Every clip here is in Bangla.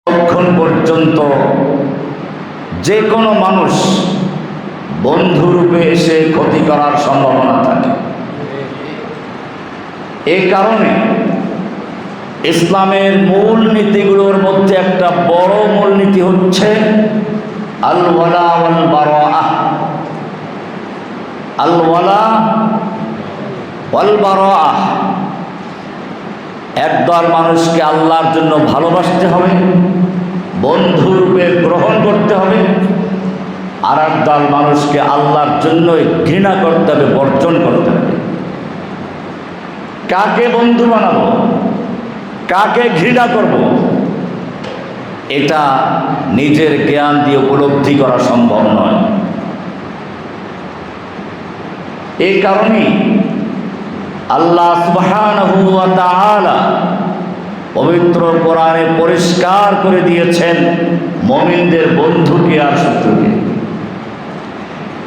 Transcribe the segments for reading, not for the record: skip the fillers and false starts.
ততক্ষণ পর্যন্ত যে কোনো মানুষ বন্ধুরূপে এসে ক্ষতি করার সম্ভাবনা থাকে। এই কারণে ইসলামের মূল নীতিগুলোর মধ্যে একটা বড় মূলনীতি হচ্ছে আল ওয়ালা ওয়াল বারাআহ। আল ওয়ালা ওয়াল বারাআহ, একদল মানুষকে আল্লাহর জন্য ভালোবাসতে হবে, বন্ধুরূপে গ্রহণ করতে হবে, আর একদল মানুষকে আল্লাহর জন্যই ঘৃণা করতে হবে, বর্জন করতে হবে। কাকে বন্ধু বানাবো, কাকে ঘৃণা করব, এটা নিজের জ্ঞান দিয়ে উপলব্ধি করা সম্ভব নয়। এই কারণেই আল্লাহ সুবহানাহু ওয়া তাআলা পবিত্র কোরআনে পরিষ্কার করে দিয়েছেন মুমিনদের বন্ধুকে আর শত্রুকে।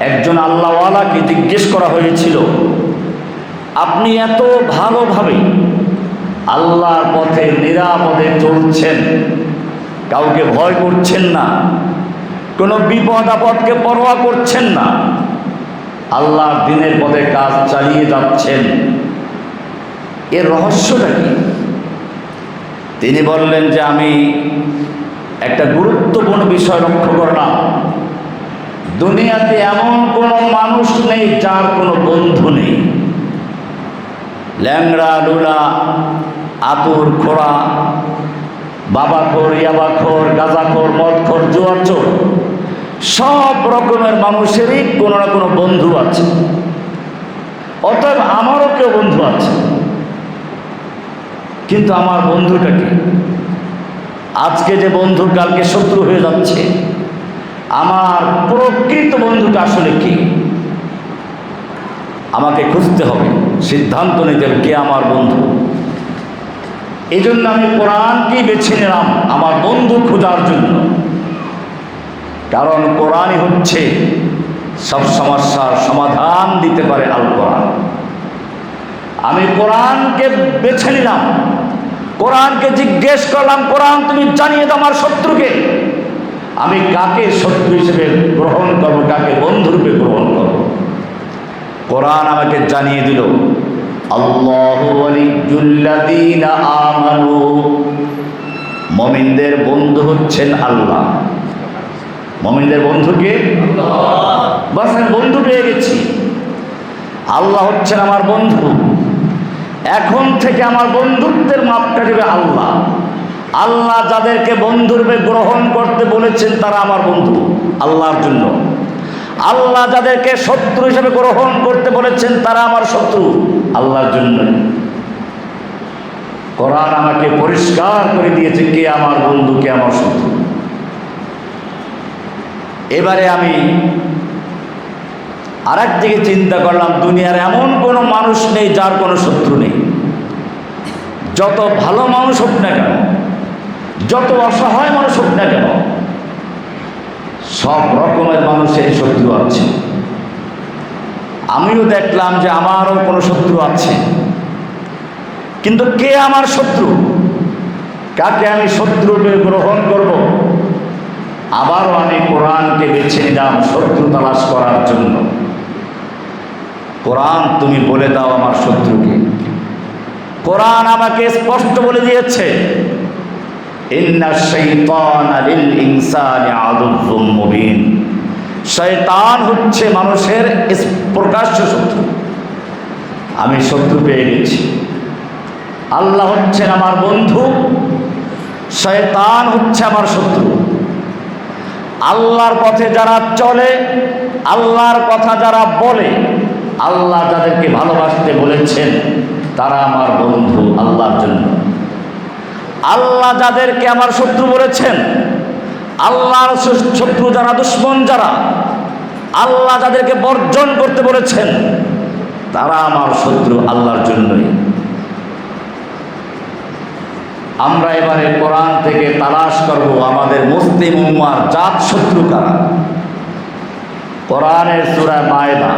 একজন আল্লাহওয়ালাকে জিজ্ঞেস করা হয়েছিল, আপনি এত ভালোভাবে আল্লাহর পথে নিরাপদে চলছেন, কাউকে ভয় করছেন না, কোনো বিপদ আপদকে পরোয়া করছেন না, আল্লাহর দ্বীনের পথে কাজ চালিয়ে যাচ্ছেন, এর রহস্যটা কি? তিনি বললেন যে আমি একটা গুরুত্বপূর্ণ বিষয় লক্ষ্য করলাম, দুনিয়াতে এমন কোনো মানুষ নেই যার কোনো বন্ধু নেই। ল্যাংড়া লুলা, আতুর খোড়া, বাবাখোর, ইয়াবাখোর, গাঁজাখোর, মদখোর, জুয়াচোর, সব রকমের মানুষেরই কোনো না কোনো বন্ধু আছে। অতএব আমারও কেউ বন্ধু আছে, কিন্তু আমার বন্ধুটা কি? আজকে যে বন্ধু কালকে শত্রু হয়ে যাচ্ছে, আমার প্রকৃত বন্ধুটা আসলে কি? আমাকে খুঁজতে হবে, সিদ্ধান্ত নিতে হবে কে আমার বন্ধু। এই জন্য আমি কোরআনকেই বেছে নিলাম আমার বন্ধু খোঁজার জন্য, কারণ কোরআনই হচ্ছে সব সমস্যার সমাধান দিতে পারে। আল কোরআন, আমি কোরআনকে বেছে নিলাম, কোরআনকে জিজ্ঞেস করলাম, কোরআন তুমি জানিয়ে দাও আমার শত্রুকে, আমি কাকে শত্রু হিসেবে গ্রহণ করব, কাকে বন্ধুরূপে গ্রহণ করব। কোরআন আমাকে জানিয়ে দিল, আল্লাহু ওয়ালিয়্যুল্লাযীনা আমানু, মুমিনদের বন্ধু হচ্ছেন আল্লাহ। মুমিনদের বন্ধুকে আল্লাহ। বাস আমি বন্ধু পেয়ে গেছি, আল্লাহ হচ্ছেন আমার বন্ধু। এখন থেকে আমার বন্ধুত্বের মাপটা দেবে আল্লাহ। আল্লাহ যাদেরকে বন্ধুরূপে গ্রহণ করতে বলেছেন তারা আমার বন্ধু আল্লাহর জন্য। আল্লাহ যাদেরকে শত্রু হিসেবে গ্রহণ করতে বলেছেন তারা আমার শত্রু আল্লাহর জন্য। কোরআন আমাকে পরিষ্কার করে দিয়েছে কে আমার বন্ধু, কে আমার শত্রু। এবারে আমি আরেক দিকে চিন্তা করলাম, দুনিয়ার এমন কোনো মানুষ নেই যার কোনো শত্রু নেই। যত ভালো মানুষ হোক না কেন, যত অসহায় মানুষ হোক না কেন, সব রকমের মানুষের শত্রু আছে। আমিও দেখলাম যে আমারও কোনো শত্রু আছে, কিন্তু কে আমার শত্রু, কাকে আমি শত্রুরূপে গ্রহণ করব? আবারও আমি কোরআনকে বেছে নিলাম শত্রু তালাশ করার জন্য। কোরআন তুমি বলে দাও আমার শত্রুকে। কোরআন আমাকে স্পষ্ট বলে দিয়েছে, ইন্নাশ শাইতানা লিল ইনসানি আদুউম মুবিন, শয়তান হচ্ছে মানুষের প্রকাশ্য শত্রু। আমি শত্রু পেয়ে গেছি। আল্লাহ হচ্ছেন আমার বন্ধু, শয়তান হচ্ছে আমার শত্রু। আল্লাহর পথে যারা চলে, আল্লাহর কথা যারা বলে, আল্লাহ যাদেরকে ভালোবাসতে বলেছেন তারা আমার বন্ধু আল্লাহর জন্য। আল্লাহ যাদেরকে আমার শত্রু বলেছেন, আল্লাহর শত্রু যারা, দুশমন যারা, আল্লাহ যাদেরকে বর্জন করতে বলেছেন তারা আমার শত্রু আল্লাহর জন্যই। আমরা এবারে কোরআন থেকে তালাশ করব আমাদের মুসলিম উম্মার জাত শত্রু কারা। কোরআনের সূরা মায়েদা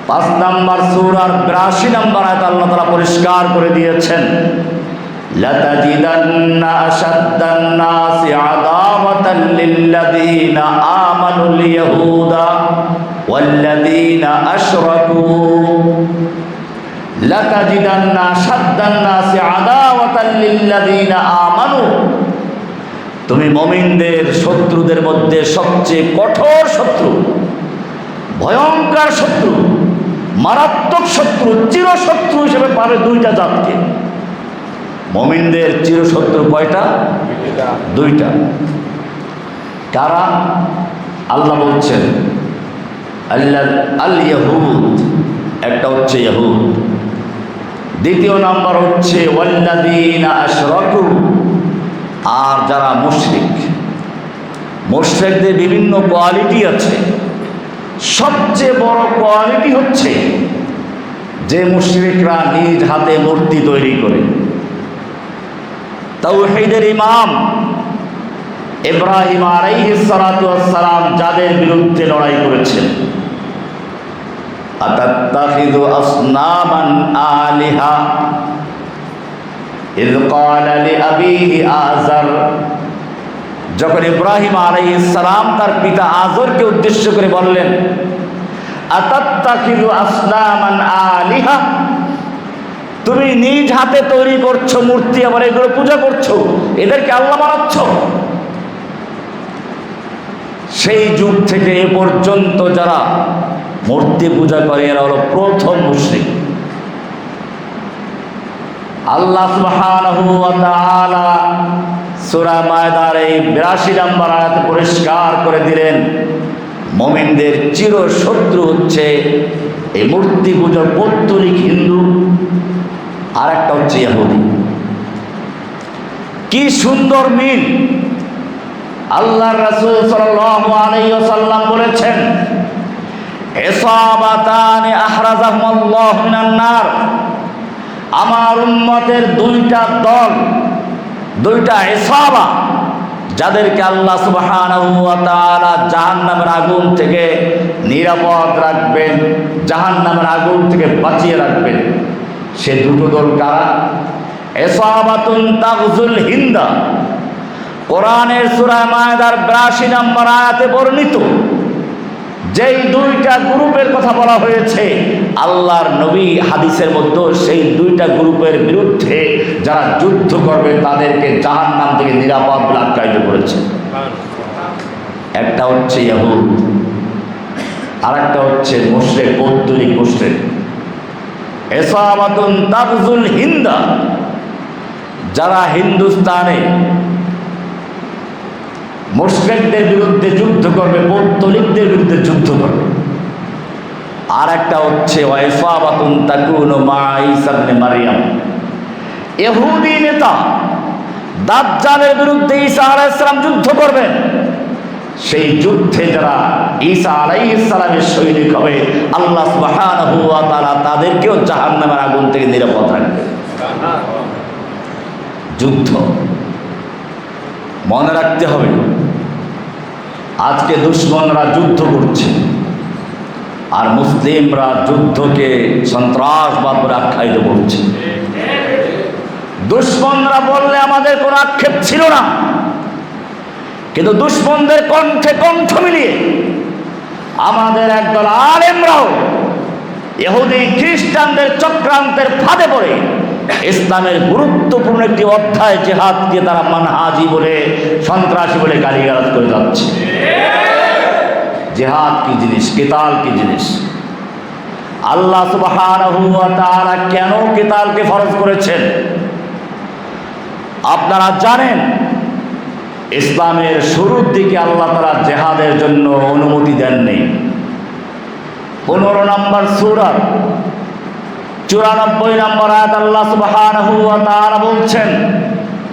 ৫ নম্বর সূরার ৮২ নম্বর আয়াত আল্লাহ তাআলা পরিষ্কার করে দিয়েছেন, লাতাজিদান্না আশাদ্দান নাসি আদাওয়াতান লিল্লাযীনা আমানুল ইয়াহুদা ওয়াল্লাযীনা আশরাকু লাতাজিদান্না আশাদ্দান নাসি আদাওয়াতান লিল্লাযীনা আমানু। তুমি মুমিনদের শত্রুদের মধ্যে সবচেয়ে কঠোর শত্রু, ভয়ঙ্কর শত্রু, মারাত্মক শত্রু, চিরশত্রু হিসেবে পাবে দুইটা জাতকে। মুমিনদের চিরশত্রু কয়টা? দুইটা। কারা? আল্লাহ বলছেন আল ইয়াহুদ, একটা হচ্ছে ইয়াহুদ, দ্বিতীয় নাম্বার হচ্ছে ওয়াল্লাযীনা আশরাকু, আর যারা মুশরিক। মুশরিকদের বিভিন্ন কোয়ালিটি আছে। সবচেয়ে বড় কোয়ালিটি হচ্ছে যে মুশরিকরা নিজ হাতে মূর্তি তৈরি করে। তাওহীদের ইমাম ইব্রাহিম আলাইহিস সালাতু ওয়াস সালাম যাদের বিরুদ্ধে লড়াই করেছেন, আতাত্তাখিযু আসনামান আলিহা ইয ক্বালা লিআবিহি আযার, যখন ইব্রাহিম আলাইহিস সালাম তার পিতা আযরকে উদ্দেশ্য করে বললেন আতাত্তাখিযু আসনামান আলিহা, তুমি নিজ হাতে তৈরি করছো মূর্তি, আবার এগুলো পূজা করছো, এদেরকে আল্লাহ বানাচ্ছ। সেই যুগ থেকে এ পর্যন্ত যারা মূর্তি পূজা করে এরা হলো প্রথম মুশরিক। আল্লাহ সুবহানাহু ওয়া তাআলা সূরা মায়দার এই 82 নম্বর আয়াতে পরিষ্কার করে দিলেন, মুমিনদের চিরশত্রু হচ্ছে এই মূর্তি পূজার পৌত্তলিক হিন্দু, আর একটা হচ্ছে ইহুদি। কি সুন্দর মিল! আল্লাহর রাসূল সাল্লাল্লাহু আলাইহি ওয়াসাল্লাম বলেছেন ইসাবাতান আহরাজাহুমুল্লাহু মিনান নার, আমার উম্মতের দুইটা দল, দুইটা ইসাবা, যাদেরকে আল্লাহ সুবহানাহু ওয়া তাআলা জাহান্নামের আগুন থেকে নিরাপদ রাখবেন, জাহান্নামের আগুন থেকে বাঁচিয়ে রাখবেন। সে দুটো দল কারা? ইসাবাতুন তাগজুল হিন্দা, কোরআনের সূরা মায়দার 82 নম্বর আয়াতে বর্ণিত যেই দুইটা গ্রুপের কথা বলা হয়েছে, আল্লাহর নবী হাদিসের মধ্যে সেই দুইটা গ্রুপের বিরুদ্ধে যারা যুদ্ধ করবে তাদেরকে জাহান্নাম থেকে নিরাপদ বলে আখ্যায়িত করেছে। একটা হচ্ছে ইহুদ, আর একটা হচ্ছে মুশরিক, পৌত্তলিক মুশরিক। ইসাবাতুন তাগজুল হিন্দা, যারা হিন্দুস্তানে মুশরিকদের বিরুদ্ধে যুদ্ধ করবে, পৌত্তলিকদের বিরুদ্ধে যুদ্ধ করবে। আর একটা হচ্ছে ওয়াইসাবাতুন তাকুনু মা ঈসা ইবনে মারইয়াম, ইহুদি নেতা দাজ্জালের বিরুদ্ধে ঈসা আলাইহিস সালাম যুদ্ধ করবেন। সেই যুদ্ধে যারা ঈসা আলাইহিস সালামের সৈনিক হবে, আল্লাহ সুবহানাহু ওয়া তাআলা তাদেরকেও জাহান্নামের আগুন থেকে নিরাপদ রাখবে। যুদ্ধ মনে রাখতে হবে। আজকে দুশ্মনরা যুদ্ধ করছে, আর মুসলিমরা যুদ্ধকে সন্ত্রাসবাদ বলে আখ্যায়িত করছে। দুশ্মনরা বললে আমাদের কোনো আক্ষেপ ছিল না, কিন্তু দুশ্মনদের কণ্ঠে কণ্ঠ মিলিয়ে আমাদের একদল আলেমরাও ইহুদি খ্রিস্টানদের চক্রান্তের ফাঁদে পড়ে ইসলামের গুরুত্বপূর্ণ একটি অধ্যায় জিহাদকে তারা মানহাজি বলে, সন্ত্রাসী বলে গালিগালাজ করে যাচ্ছে। জিহাদ কি জিনিস, কিতাল কি জিনিস? আল্লাহ সুবহানাহু ওয়া তাআলা কেন কিতালকে ফরজ করেছেন? আপনারা জানেন, ইসলামের শুরুর দিকে আল্লাহ তাআলা জিহাদের জন্য অনুমতি দেননি। 15 নম্বর সূরা 94 নম্বর আয়াত আল্লাহ সুবহানাহু ওয়া তাআলা বলছেন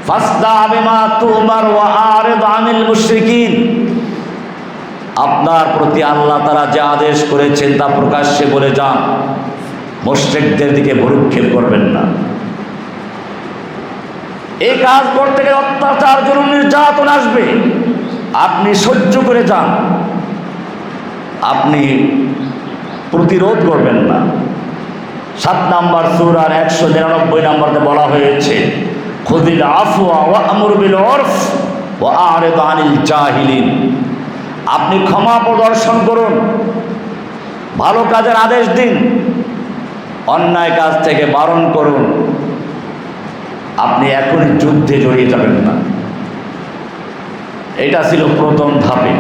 ফাসদা বিমা তুমার ওয়া আরিদ আনিল মুশরিকিন, আপনার প্রতি আল্লাহ তাআলা যে আদেশ করেছেন তা প্রকাশ্যে বলে যান, মুশরিকদের দিকে ভ্রুক্ষেপ করবেন না। এই কাজ করতে গেলে অত্যাচার, জুলুম, নির্যাতন আসবে, আপনি সহ্য করে যান, আপনি প্রতিরোধ করবেন না। 7 নম্বর সূরার 199 নম্বরে বলা হয়েছে খুযিল আফওয়া ওয়া'মুর বিল উরফ ওয়া আ'রিদ আনিল জাহিলিন। আপনি ক্ষমা প্রদর্শন করুন, ভালো কাজের আদেশ দিন, অন্যায় কাজ থেকে বারণ করুন। আপনি এখনই যুদ্ধে জড়িয়ে যাবেন না। এটা ছিল প্রথম ধাপে।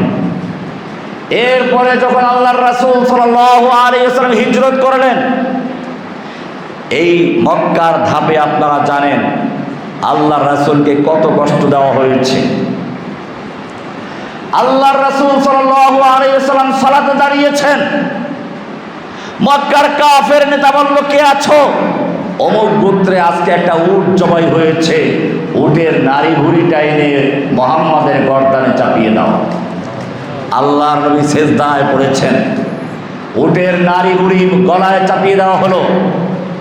এরপরে যখন আল্লাহর রাসূল সাল্লাল্লাহু আলাইহি ওয়াসাল্লাম হিজরত করলেন, এই মক্কার ধাপে আপনারা জানেন আল্লাহর রাসূলকে কত কষ্ট দেওয়া হয়েছে। আল্লাহর রাসূল সাল্লাল্লাহু আলাইহি ওয়াসাল্লাম সালাতে দাঁড়িয়েছেন, মক্কার কাফের নেতা বলল, কে আছো? অমুক গোত্রে আজকে একটা উট জবাই হয়েছে, উটের নাড়ি ভুঁড়িটা এনে মুহাম্মাদের গর্দানে চাপিয়ে দাও। আল্লাহর নবী সেজদায় পড়েছেন, উটের নাড়ি ভুঁড়ি গলায় চাপিয়ে দেওয়া হলো।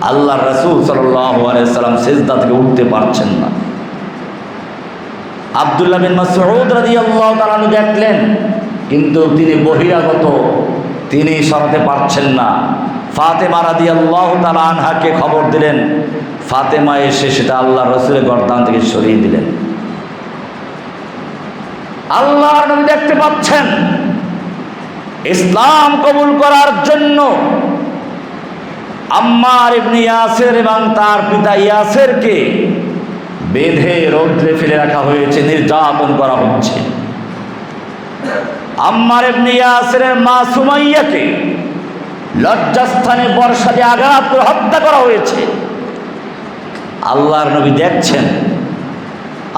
আল্লাহর রাসূল সাল্লাল্লাহু আলাইহি ওয়াসাল্লাম সেজদা থেকে উঠতে পারছেন না। আব্দুল্লাহ বিন মাসউদ রাদিয়াল্লাহু তাআলা দেখলেন, কিন্তু তিনি বহিরাগত, তিনি সরাতে পারছেন না। ফাতেমা রাদিয়াল্লাহু তাআলা আনহাকে খবর দিলেন, ফাতেমা এসে সেটা আল্লাহর রাসূলের গর্দান থেকে সরিয়ে দিলেন। আল্লাহর নবী দেখতে পাচ্ছেন ইসলাম কবুল করার জন্য আম্মার ইবনে ইয়াসির এবং তার পিতা ইয়াসিরকে বেঁধে রৌদ্রে ফেলে রাখা হয়েছে, নির্যাতন করা হচ্ছে। আম্মার ইবনে ইয়াসিরের মা সুমাইয়াকে লজ্জাস্থানে বর্ষা দিয়ে আঘাত করে হত্যা করা হয়েছে। আল্লাহর নবী দেখছেন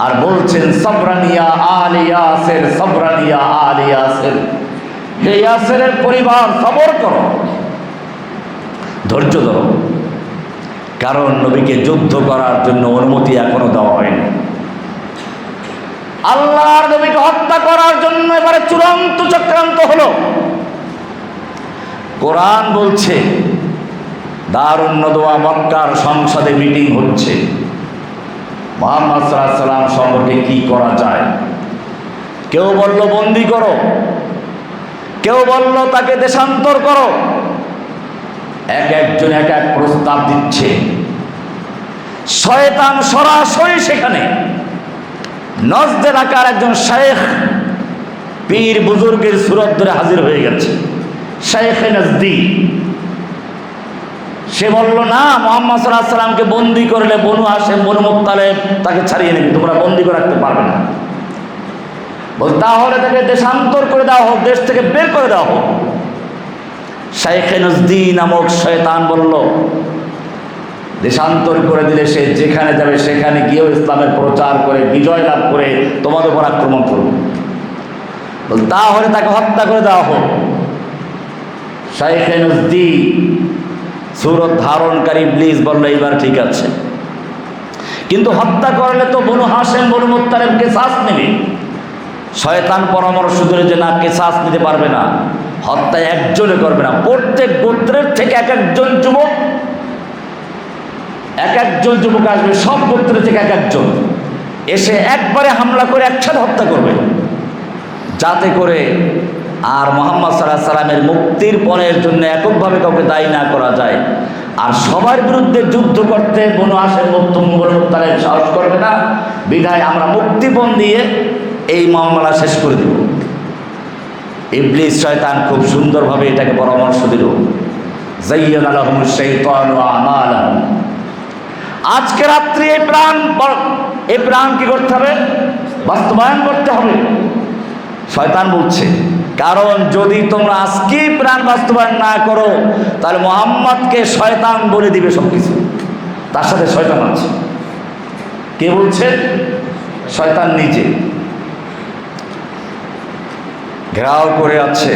আর বলছেন, সাবরানিয়া আলে ইয়াসির, সাবরানিয়া আলে ইয়াসির, হে ইয়াসিরের পরিবার সবর করো, ধৈর্য ধরো। কারণ নবীকে যুদ্ধ করার জন্য অনুমতি এখনো দেওয়া হয়নি। আল্লাহর নবীকে হত্যা করার জন্য এবারে চূড়ান্ত চক্রান্ত হলো। কোরআন বলছে দারুন নদওয়া মক্কার সংসদে মিটিং হচ্ছে, মুহাম্মদ সাল্লাল্লাহু আলাইহি ওয়াসাল্লাম সম্পর্কে কি করা যায়। কেউ বলল বন্দী করো, কেউ বলল তাকে দেশান্তর করো। এক একজন এক এক প্রস্তাব দিচ্ছে। শয়তান সরাসরি সেখানে নজদ এলাকার একজন শেখ পীর বুজুর্গের সুরত ধরে হাজির হয়ে গেছে, শেখ নজদি। সে বলল, না, মুহাম্মদ সাল্লাল্লাহু আলাইহি ওয়াসাল্লামকে বন্দী করলে বনু হাশিম বনু মুত্তালিব তাকে ছাড়িয়ে নেবে, তোমরা বন্দী করে রাখতে পারবে না। বল তাহলে তাকে দেশান্তর করে দেওয়া হোক, দেশ থেকে বের করে দেওয়া হোক। শেখ নজদি নামক শয়তান বলল, দেশান্তর করে দিলে সে যেখানে যাবে সেখানে গিয়েও ইসলামের প্রচার করে বিজয় লাভ করে তোমাদের উপর আক্রমণ করবে। বল তাহলে তাকে হত্যা করে দেওয়া হোক। শেখ নজদি সুরত ধারণকারী ইবলিস বলল, এইবার ঠিক আছে, কিন্তু হত্যা করলে তো বনু হাশিম বনু মুত্তালিব কিসাস নেবে। শয়তান পরামর্শ দিল যে না, কিসাস নিতে পারবে না, হত্যা একজনে করবে না, প্রত্যেক গোত্রের থেকে এক একজন যুবক আসবে, সব গোত্রের থেকে এক একজন এসে একবারে হামলা করে একসাথে হত্যা করবে, যাতে করে আর মুহাম্মদ সাল্লাল্লাহু আলাইহি ওয়াসাল্লামের মুক্তির পরের জন্য এককভাবে কাউকে দায়ী না করা যায়। আর সবার বিরুদ্ধে যুদ্ধ করতে বনু হাশিম বনু মুত্তালিব সাহস করবে না, বিধায় আমরা মুক্তিপণ দিয়ে এই মামলা শেষ করে দেব। ইবলিস শয়তান খুব সুন্দরভাবে এটাকে পরামর্শ দিল, যায়্যানা লাহুমুশ শাইতানু আমালাহুম। আজকে রাত্রি এই প্রাণ কি করতে হবে? বাস্তবায়ন করতে হবে। শয়তান বলছে, কারণ যদি তোমরা আজকেই প্রাণ বাস্তবায়ন না করো তাহলে মুহাম্মদকে শয়তান বলে দিবে সবকিছু, তার সাথে শয়তান আছে। কে বলছে? শয়তান নিজে ঘেরাও করে আছে।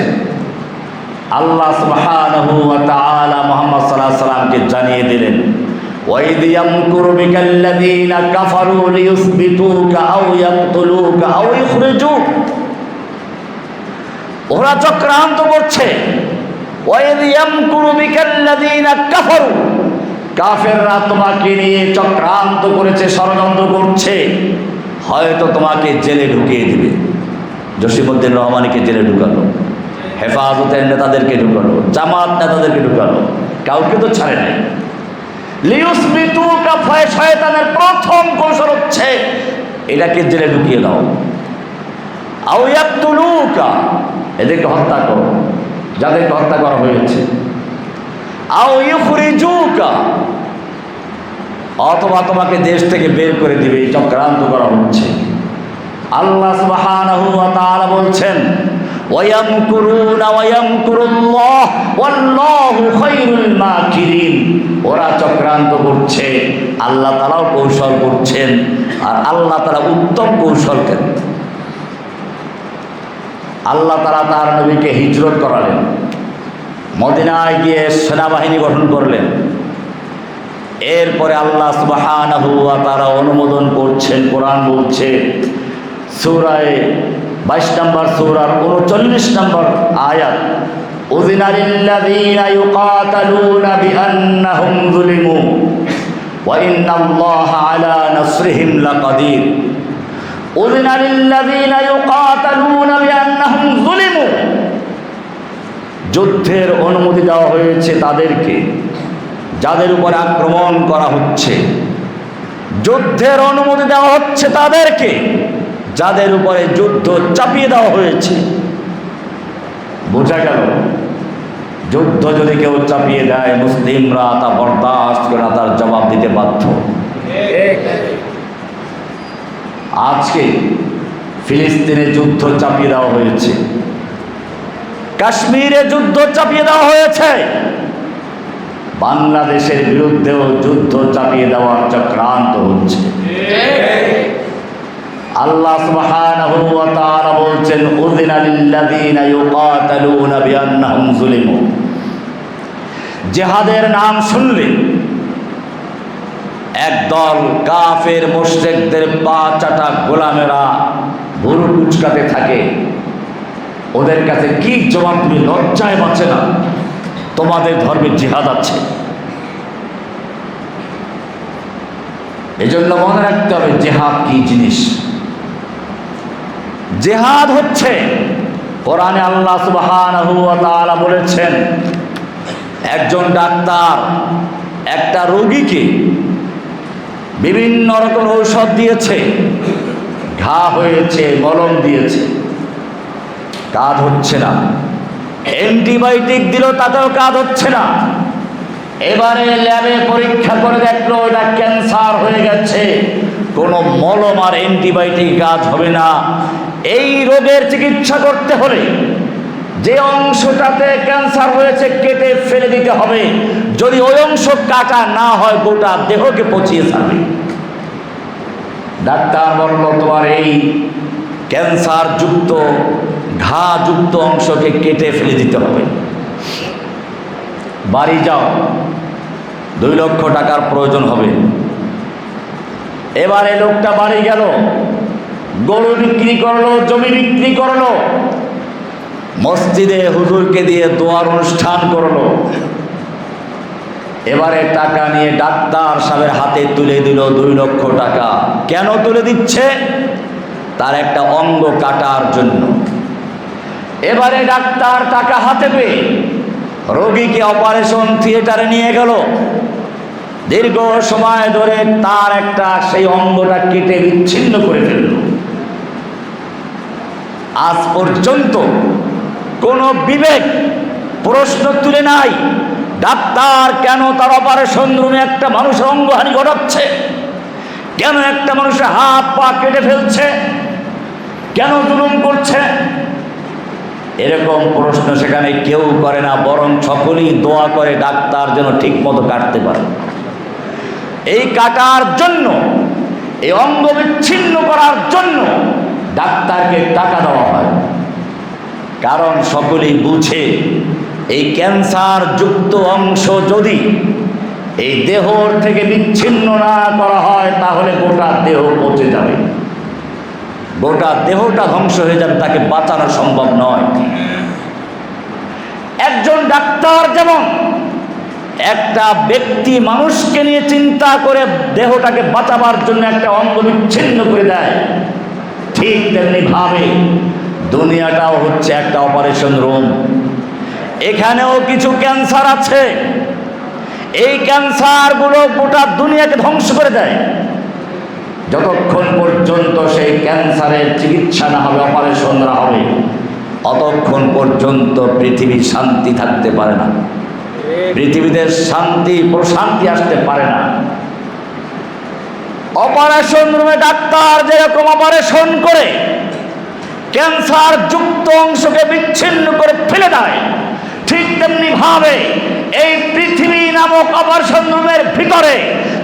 আল্লাহ সুবহানাহু ওয়া তাআলা মুহাম্মদ সাল্লাল্লাহু আলাইহি ওয়াসাল্লামকে জানিয়ে দিলেন, ওয়াইদ ইয়ামকুরু বিকাল্লাযীনা কাফারু লিয়ুসবিতুকা আও ইয়াকতুলুকা আও ইখরিজুক। ওরা চক্রান্ত করছে। ওয়াইদ ইয়ামকুরু বিকাল্লাযীনা কাফারু, কাফেররা তোমাকে নিয়ে চক্রান্ত করেছে, ষড়যন্ত্র করছে, হয়তো তোমাকে জেলে ঢুকিয়ে দিবে। জসিমউদ্দিন রহমানীকে জেলে ঢুকালো, হেফাজতের নেতাদেরকে ঢুকালো, জামাত নেতাদেরকে ঢুকালো, কাউকে তো ছাড়ে নাই। লিউসবিতুকা, শয়তানের প্রথম কৌশল হচ্ছে এটাকে জেলে ঢুকিয়ে দাও। আও ইয়াকতুলুকা, এদেরকে হত্যা করো, যাদেরকে হত্যা করা হয়েছে। আও ইউখরিজুকা, অথবা তোমাকে দেশ থেকে বের করে দিবে, এই চক্রান্ত করা হচ্ছে। আল্লাহ সুবহানাহু ওয়া তাআলা বলছেন, ওয়ায়ামকুরুনা ওয়ায়ামকুরুল্লাহ ওয়াল্লাহু খায়রুল মাকিরিন। ওরা চক্রান্ত করছে, আল্লাহ তাআলাও কৌশল করছেন, আর আল্লাহ তাআলা উত্তম কৌশল করেন। আল্লাহ তাআলা তার নবীকে হিজরত করালেন, মদিনায় গিয়ে সেনাবাহিনী গঠন করলেন। এরপরে আল্লাহ সুবহানাহু ওয়া তাআলা অনুমোদন করছেন, কোরআন বলছে সূরা 22 নম্বর সূরার 39 নম্বর আয়াত, উযিনা লিল্লাযীনা ইউকাতালুনা বিআন্নাহুম যুলিমু ওয়া ইন্নাল্লাহা আলা নাসরিহিম লাকাদির। উযিনা লিল্লাযীনা ইউকাতালুনা বিআন্নাহুম যুলিমু, যুদ্ধের অনুমতি দেওয়া হয়েছে তাদেরকে যাদের উপর আক্রমণ করা হচ্ছে। যুদ্ধের অনুমতি দেওয়া হচ্ছে তাদেরকে যাদের উপরে যুদ্ধ চাপিয়ে দেওয়া হয়েছে। বোঝা গেল, যুদ্ধ যদি কেউ চাপিয়ে দেয়, মুসলিমরা তা বরদাস্ত করে না, তার জবাব দিতে বাধ্য। আজকে ফিলিস্তিনে যুদ্ধ চাপিয়ে দেওয়া হয়েছে, কাশ্মীরে যুদ্ধ চাপিয়ে দেওয়া হয়েছে, বাংলাদেশের বিরুদ্ধেও যুদ্ধ চাপিয়ে দেওয়ার চক্রান্ত হচ্ছে। আল্লাহ সুবহানাহু ওয়া তাআলা বলছেন, উযিনা লিল্লাযীনা ইউকাতালুনা বিআন্নাহুম যুলিমু। জিহাদের নাম শুনলে একদল কাফের মুশরিকদের পা চাটা গোলামেরা ভুরু কুচকাতে থাকে। ওদের কাছে কি জবাব দিবে, লজ্জায় বাঁচে না। তোমাদের ধর্মে জিহাদ আছে, এজন্য মনে রাখতে হবে জিহাদ কি জিনিস। জিহাদ হচ্ছে, কোরআনে আল্লাহ সুবহানাহু ওয়া তাআলা বলেছেন, একজন ডাক্তার একটা রোগীকে বিভিন্ন রকম ঔষধ দিয়েছে, ঘা হয়েছে, মলম দিয়েছে, কাজ হচ্ছে না। অ্যান্টিবায়োটিক দিল, তাতেও কাজ হচ্ছে না। এবারে ল্যাবে পরীক্ষা করে দেখলো এটা ক্যান্সার হয়ে গেছে, কোনো মলম আর অ্যান্টিবায়োটিক কাজ হবে না। এই রোগের চিকিৎসা করতে হলে যে অংশটাতে ক্যান্সার হয়েছে কেটে ফেলে দিতে হবে। যদি ওই অংশ কাটা না হয়, গোটা দেহকে পচিয়ে ছাড়বে। ডাক্তার বলল, তোমার এই ক্যান্সার যুক্ত ঘা যুক্ত অংশকে কেটে ফেলে দিতে হবে, বাড়ি যাও, 2 লক্ষ টাকার প্রয়োজন হবে। এবারে লোকটা বাড়ি গেল, গরু বিক্রি করলো, জমি বিক্রি করলো, মসজিদে হুজুরকে দিয়ে দোয়ার অনুষ্ঠান করলো। এবারে টাকা নিয়ে ডাক্তার সাহেবের হাতে তুলে দিল 2 লক্ষ টাকা। কেন তুলে দিচ্ছে? তার একটা অঙ্গ কাটার জন্য। এবারে ডাক্তার টাকা হাতে পেয়ে রোগীকে অপারেশন থিয়েটারে নিয়ে গেল। দীর্ঘ সময় ধরে তার একটা সেই অঙ্গটা কেটে বিচ্ছিন্ন করে ফেলল। আজ পর্যন্ত কোনো বিবেক প্রশ্ন তুলে নাই, ডাক্তার কেন তার অপারেশন রুমে একটা মানুষের অঙ্গহানি ঘটাচ্ছে, কেন একটা মানুষের হাত পা কেটে ফেলছে, কেন জুলুম করছে। এরকম প্রশ্ন সেখানে কেউ করে না, বরং সকলেই দোয়া করে ডাক্তার যেন ঠিক মতো কাটতে পারে। এই কাটার জন্য, এই অঙ্গ বিচ্ছিন্ন করার জন্য ডাক্তারকে টাকা দেওয়া হয়। কারণ সকলেই বুঝে এই ক্যান্সার যুক্ত অংশ যদি এই দেহর থেকে বিচ্ছিন্ন না করা হয়, তাহলে গোটা দেহ পচে যাবে, গোটা দেহটা ধ্বংস হয়ে যাবে, তাকে বাঁচানো সম্ভব নয়। একজন ডাক্তার যেমন একটা ব্যক্তি মানুষকে নিয়ে চিন্তা করে দেহটাকে বাঁচাবার জন্য একটা অঙ্গ বিচ্ছিন্ন করে দেয়, ঠিক তেমনি ভাবে দুনিয়াটাও হচ্ছে একটা অপারেশন রুম। এখানেও কিছু ক্যান্সার আছে, এই ক্যান্সারগুলো গোটা দুনিয়াকে ধ্বংস করে দেয়। যতক্ষণ পর্যন্ত সেই ক্যান্সারের চিকিৎসা না হবে, অপারেশন না হবে, অতক্ষণ পর্যন্ত পৃথিবী শান্তি থাকতে পারে না, পৃথিবীতে শান্তি প্রশান্তি আসতে পারে না। অপারেশন রুমে ডাক্তার যেরকম অপারেশন করে ক্যান্সার যুক্ত অংশকে বিচ্ছিন্ন করে ফেলে দেয়, ঠিক তেমনি ভাবে এই পৃথিবী নামক অপারেশন রুমের ভিতরে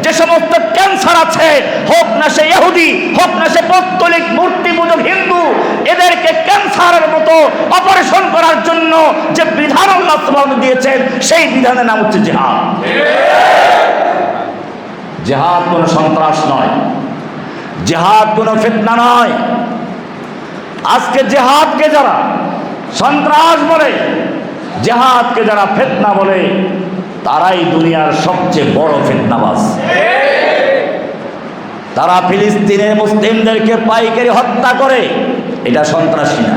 যে সমস্ত ক্যান্সার আছে, হোক না সে ইহুদি, হোক না সে পৌত্তলিক মূর্তি পূজক হিন্দু, এদেরকে ক্যান্সারের মতো অপারেশন করার জন্য যে বিধান আল্লাহ সুবহানাহু দিয়েছেন, সেই বিধানের নাম হচ্ছে জিহাদ। জিহাদ কোনো সন্ত্রাস নয়, জিহাদ কোনো ফিতনা নয়। আজকে জিহাদকে যারা সন্ত্রাস বলে, জিহাদকে যারা ফিতনা বলে, তারাই দুনিয়ার সবচেয়ে বড় ফিতনাবাজ। তারা ফিলিস্তিনের মুসলিমদেরকে পাইকারি হত্যা করে, এটা সন্ত্রাসী না।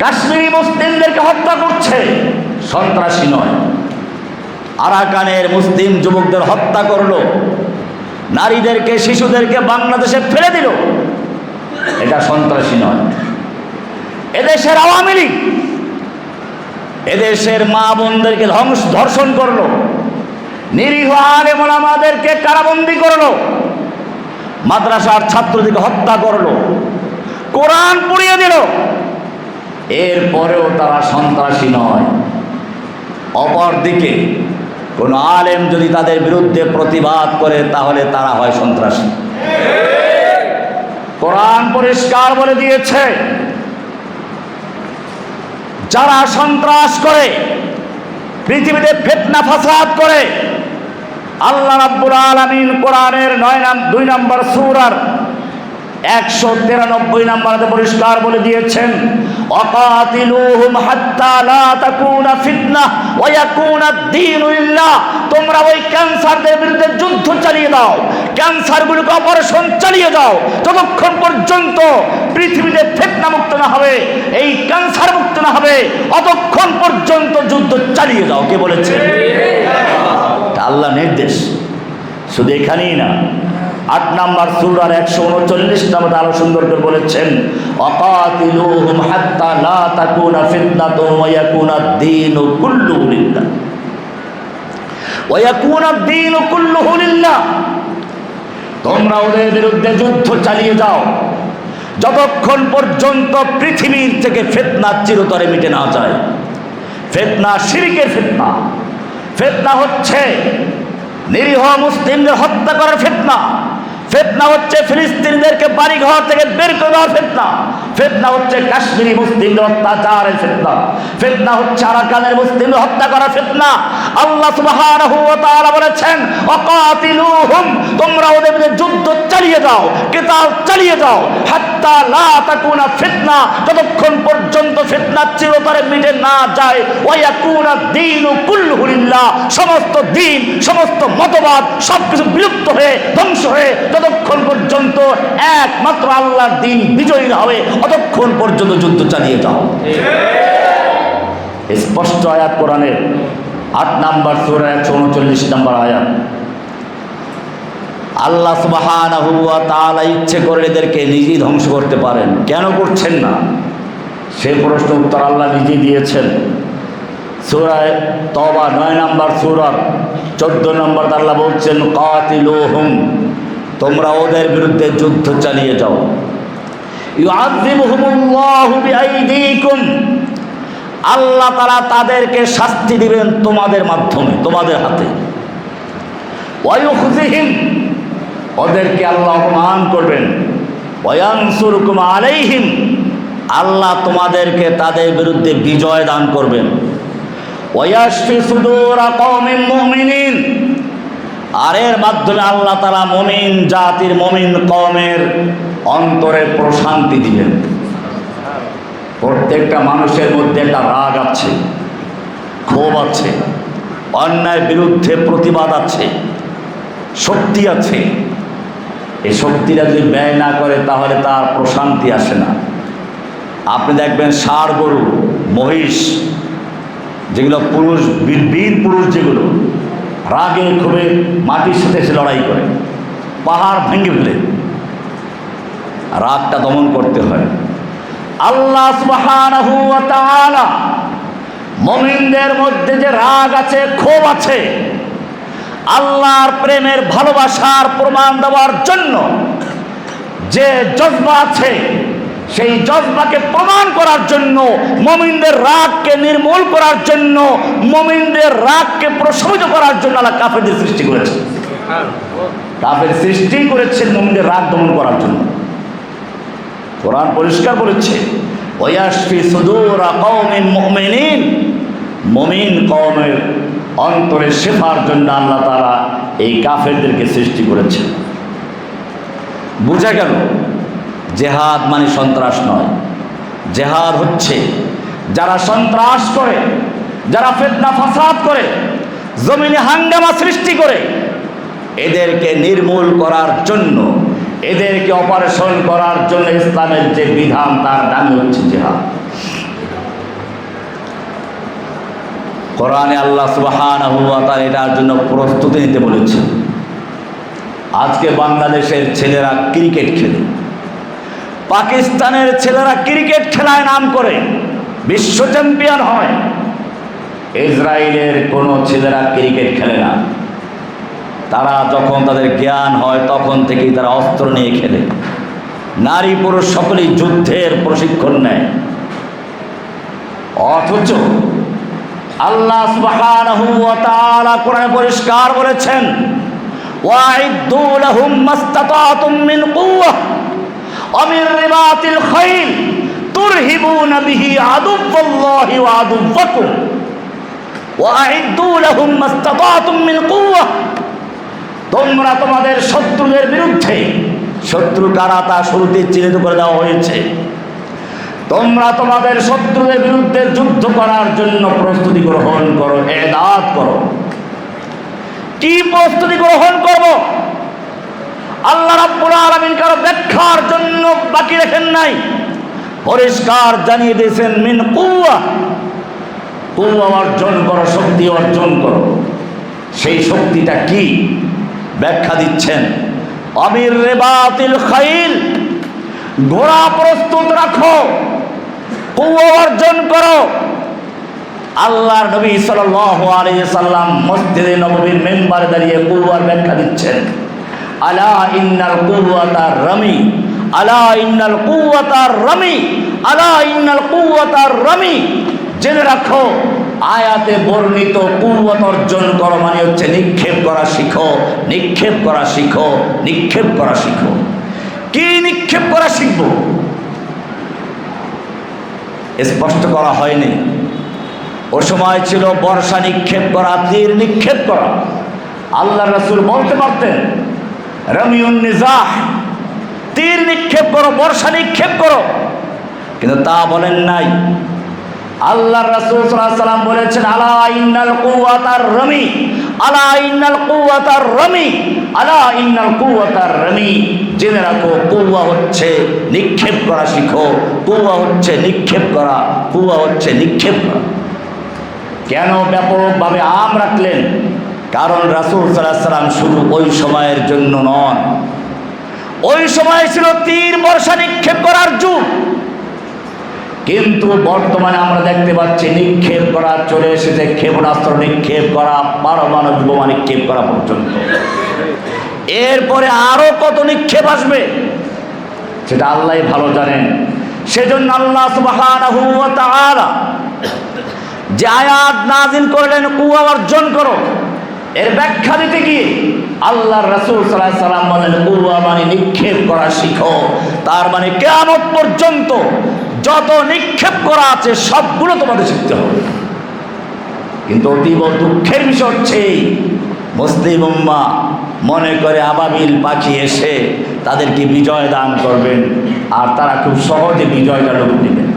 কাশ্মীরি মুসলিমদেরকে হত্যা করছে, সন্ত্রাসী নয়। আরাকানের মুসলিম যুবকদের হত্যা করলো, নারীদেরকে শিশুদেরকে বাংলাদেশে ফেলে দিল, এটা সন্ত্রাসী নয়। এদেশের আওয়ামী লীগ এদেশের মা বোনদেরকে ধর্ষণ করলো, নিরীহ আলেম ওলামাদেরকে কারাবন্দী করলো, মাদ্রাসার ছাত্রদেরকে হত্যা করলো, কোরআন পুড়িয়ে দিল, এরপরেও তারা সন্ত্রাসী নয়। অপরদিকে কোন আলেম যদি তাদের বিরুদ্ধে প্রতিবাদ করে, তাহলে তারা হয় সন্ত্রাসী। কোরআন পরিষ্কার বলে দিয়েছে, যারা সন্ত্রাস করে, পৃথিবীতে ফিতনা ফাসাদ করে, আল্লাহ রাব্বুল আলামিন কোরআনের 2 নম্বর সূরার 193 নম্বরে পরিষ্কার বলে দিয়েছেন, ওয়াকাতিলুহুম হাত্তা লা তাকুনা ফিতনা ওয়া ইয়াকুনা আদ-দীনু লিল্লাহ। তোমরা ওই ক্যান্সারদের বিরুদ্ধে যুদ্ধ চালিয়ে দাও, ক্যান্সারগুলোকে অপারেশন চালিয়ে দাও, যতক্ষণ পর্যন্ত পৃথিবীতে ফিতনা মুক্ত না হবে, এই ক্যান্সার মুক্ত না হবে, অতক্ষণ পর্যন্ত যুদ্ধ চালিয়ে দাও। কে বলেছে? আল্লাহ নির্দেশ। শুধু এখানেই না, 8 নম্বর সূরার 139 নম্বরে আরো সুন্দর করে বলেছেন, ওয়াকাতিলুহুম হাত্তা লা তাকুনা ফিতনাতুন ওয়া ইয়াকুনা আদ-দীনু কুল্লুহু লিল্লাহ ওয়া ইয়াকুনা আদ-দীনু কুল্লুহু লিল্লাহ। তোমরা ওদের বিরুদ্ধে যুদ্ধ চালিয়ে যাও, যতক্ষণ পর্যন্ত পৃথিবীর থেকে ফিতনা চিরতরে মিটে না যায়। ফিতনা শিরকের ফিতনা, ফিতনা হচ্ছে নিরীহ মুসলিমদের হত্যা করার ফিতনা, ফিতনা হচ্ছে ফিলিস্তিনিদেরকে বাড়িঘর থেকে বের করে দেওয়ার ফিতনা, ফিতনা হচ্ছে কাশ্মীরি মুসলিমদের অত্যাচারের ফিতনা, ফিতনা হচ্ছে আরাকানের মুসলিমদের হত্যা করার ফিতনা। আল্লাহ সুবহানাহু ওয়া তাআলা বলেছেন, ওয়াকাতিলুহুম, তোমরা ওদের বিরুদ্ধে যুদ্ধ চালিয়ে যাও, কিতাল চালিয়ে যাও, হাত্তা লা তাকুনা ফিতনা, যতক্ষণ পর্যন্ত ফিতনা চিরতরে মিটে না যায়, ওয়া ইয়াকুনা আদ-দীনু কুল্লুহু লিল্লাহ, সমস্ত দিন, সমস্ত মতবাদ সবকিছু বিলুপ্ত হয়ে ধ্বংস হয়ে যতক্ষণ পর্যন্ত একমাত্র আল্লাহর দ্বীন বিজয়ী না হবে, অতক্ষণ পর্যন্ত যুদ্ধ চালিয়ে যাও। স্পষ্ট আয়াত কোরআনের 8 নম্বর সূরা 139 নম্বর আয়াত। আল্লাহ সুবহানাহু ওয়া তাআলা ইচ্ছে করে এদেরকে নিজেই ধ্বংস করতে পারেন, কেন করছেন না? সে প্রশ্ন উত্তর আল্লাহ নিজেই দিয়েছেন। সূরা তওবা 9 নম্বর সূরার 14 নম্বর আল্লাহ বলছেন, কাতিলুহুম, তোমরা ওদের বিরুদ্ধে যুদ্ধ চালিয়ে যাও। ইউআযিবুহুমুল্লাহু বিআইদিকুম, আল্লাহ তাআলা তাদেরকে শাস্তি দিবেন তোমাদের মাধ্যমে, তোমাদের হাতে। ওয়া ইউখজিহিম, ওদেরকে আল্লাহ অপমান করবেন। ওয়া ইয়ানসুরুকুম আলাইহিম, আল্লাহ তোমাদেরকে তাদের বিরুদ্ধে বিজয় দান করবেন। ওয়া ইয়াশফি সুদুরা কওমিন মুমিনিন, আর এর মাধ্যমে আল্লাহ তাআলা মুমিন জাতির, মুমিন কওমের অন্তরে প্রশান্তি দিবেন। প্রত্যেকটা মানুষের মধ্যে একটা রাগ আছে, ক্ষোভ আছে, অন্যায়ের বিরুদ্ধে প্রতিবাদ আছে, শক্তি আছে। এই শক্তিটা যদি ব্যয় না করে তাহলে তার প্রশান্তি আসে না। আপনি দেখবেন ষাঁড় গরু, মহিষ যেগুলো পুরুষ বীর পুরুষ, যেগুলো রাগে ক্ষোভে মাটির সাথে এসে লড়াই করে, পাহাড় ভেঙে ফেলে, রাগটা দমন করতে হয়। আল্লাহ সুবহানাহু ওয়া তাআলা মুমিনদের মধ্যে যে রাগ আছে, ক্ষোভ আছে, আল্লাহর প্রেমের ভালোবাসার প্রমাণ দেওয়ার জন্য যে জজবা আছে, সেই জজবাকে প্রমাণ করার জন্য, মুমিনদের রাগকে নির্মূল করার জন্য, মুমিনদের রাগকে প্রশমিত করার জন্য আল্লাহ কাফেরদের সৃষ্টি করেছেন। কাফের সৃষ্টি করেছেন মুমিনদের রাগ দমন করার জন্য। কোরআন পরিষ্কার বলেছে, ওয়ায়াশফি সুদুরা কওমিন মুমিনিন, মুমিন কওমের অন্তরে শেফার জন্য আল্লাহ তাআলা এই কাফেরদেরকে সৃষ্টি করেছেন। বুঝা গেল জেহাদ মানে সন্ত্রাস নয়। জেহাদ হচ্ছে যারা সন্ত্রাস করে, যারা ফিতনা ফাসাদ করে, জমিনে হাঙ্গামা সৃষ্টি করে, এদেরকে নির্মূল করার জন্য, এদেরকে অপারেশন করার জন্য ইসলামের যে বিধান, তার নামই হচ্ছে জেহাদ। কোরআনে আল্লাহ সুবহানাহু ওয়া তাআলা এটার জন্য প্রস্তুতি নিতে বলেছেন। আজকে বাংলাদেশের ছেলেরা ক্রিকেট খেলে, পাকিস্তানের ছেলেরা ক্রিকেট খেলায় নাম করে বিশ্ব চ্যাম্পিয়ন হয়। ইসরায়েলের কোনো ছেলেরা ক্রিকেট খেলে না। তারা যখন তাদের জ্ঞান হয় তখন থেকেই তারা অস্ত্র নিয়ে খেলে। নারী পুরুষ সকলেই যুদ্ধের প্রশিক্ষণ নেয়। অথচ আল্লাহ সুবহানাহু ওয়া তাআলা কোরআনে পরিষ্কার বলেছেন, ওয়াইদ্দু লাহুম মাসতাতাতুম মিন কুওয়া ওয়া মিন রিবাতিল খাইল তুরহিবুনা বিহি আদুওয়াল্লাহি ওয়া আদুওয়াকুম ওয়াইদ্দু লাহুম মাসতাতাতুম মিন কুওয়া। তোমরা তোমাদের শত্রুদের বিরুদ্ধে, শত্রু কারা তা শুরুতে চিহ্নিত করে দেওয়া হয়েছে, তোমরা তোমাদের শত্রুদের বিরুদ্ধে যুদ্ধ করার জন্য প্রস্তুতি গ্রহণ করো, এদাত করো। কি প্রস্তুতি গ্রহণ করব? আল্লাহ রাব্বুল আলামিন কারো ব্যাখ্যার জন্য বাকি রাখেন নাই, পরিষ্কার জানিয়ে দিয়েছেন মিন কুওয়া, কুওয়া অর্জন করো, শক্তি অর্জন করো। সেই শক্তিটা কি? ব্যাখ্যা দিচ্ছেন, আমির রিবাতিল খাইল, ঘোড়া প্রস্তুত রাখো, কুওয়া অর্জন করো। আল্লাহর নবী সাল্লাল্লাহু আলাইহি সাল্লাম মসজিদে নববীর মিম্বারে দাঁড়িয়ে কুওয়ার ব্যাখ্যা দিচ্ছেন। আলা ইন্নাল কুওয়াতার রামি, আলা ইন্নাল কুওয়াতার রামি, আলা ইন্নাল কুওয়াতার রামি। জেনে রাখো, আয়াতে বর্ণিত কুওয়াত অর্জন করো মানে হচ্ছে নিক্ষেপ করা শিখো, নিক্ষেপ করা শিখো, নিক্ষেপ করা শিখো। কি নিক্ষেপ করা শিখবো? স্পষ্ট করা হয়নি। ও সময় ছিল বর্ষা নিক্ষেপ করা, তীর নিক্ষেপ করা। আল্লাহ রাসূল বলতে পারতেন রামিউন নিজাহ, তীর নিক্ষেপ করো, বর্ষা নিক্ষেপ করো, কিন্তু তা বলেন নাই। আল্লাহ রাসূল সাল্লাল্লাহু আলাইহি ওয়াসাল্লাম বলেছেন, আলা ইন্নাল কুওয়াতার রামি, আলা ইন্নাল কুওয়াতার রামি, আলা ইন্নাল কুওয়াতার রামি। জেনে রাখো, কুওয়া হচ্ছে নিক্ষেপ করা শিখো, কুওয়া হচ্ছে নিক্ষেপ করা, কুওয়া হচ্ছে নিক্ষেপ করা। কেন ব্যাপকভাবে আম রাখলেন? কারণ রাসূল সাল্লাল্লাহু আলাইহি ওয়াসাল্লাম শুধু ওই সময়ের জন্য নন, ওই সময় ছিল তীর বর্ষা নিক্ষেপ করার যুগ। কিন্তু বর্তমানে আমরা দেখতে পাচ্ছি নিক্ষেপ করা চলে এসেছে, ক্ষেপণাস্ত্র নিক্ষেপ করা, পারমাণবিক বোমা নিক্ষেপ করা পর্যন্ত। এরপরে আরো কত নিক্ষেপ আসবে সেটা আল্লাহই ভালো জানেন। সেজন্য আল্লাহ সুবহানাহু ওয়া তাআলা যে আয়াত নাযিল করলেন কুওয়া অর্জন করো, এর ব্যাখ্যা দিতে গিয়ে আল্লাহর রাসূল সাল্লাল্লাহু আলাইহি ওয়াসাল্লাম বলেন কুওয়া মানে নিক্ষেপ করা শিখো। তার মানে কিয়ামত পর্যন্ত যত নিক্ষেপ করা আছে সবগুলো তোমাদের শিখতে হবে। কিন্তু অতীব দুঃখের বিষয় হচ্ছে মুসলিম উম্মাহ মনে করে আবাবিল পাখি এসে তাদেরকে বিজয় দান করবেন, আর তারা খুব সহজে বিজয়টা লোক নেবেন।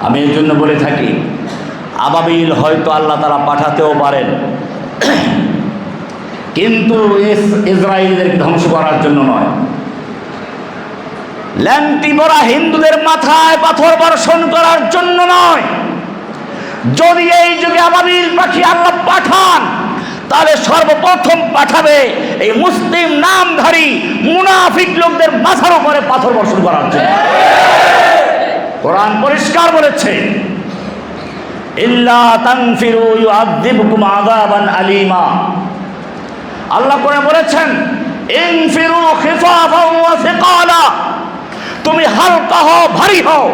আমি এই জন্য বলে থাকি, আবাবিল হয়তো আল্লাহ তারা পাঠাতেও পারেন, কিন্তু ইসরায়েলদেরকে ধ্বংস করার জন্য নয়। ল্যাংটি পরা হিন্দুদের মাথায় পাথর বর্ষণ করার জন্য নয়। যদি এই যুগে আবাবিল পাখি আল্লাহ পাঠান, তাহলে সর্বপ্রথম পাঠাবে এই মুসলিম নামধারী মুনাফিক লোকদের মাথার উপরে পাথর বর্ষণ করার জন্য। কোরআন পরিষ্কার বলেছে, ইল্লা তানফিরু ইউআযিবকুম আযাবান আলীমা। আল্লাহ কোরআনে বলেছেন, ইনফিরু খিফাফাও ওয়া সিকালা, তুমি হালকা হও, ভারী হও,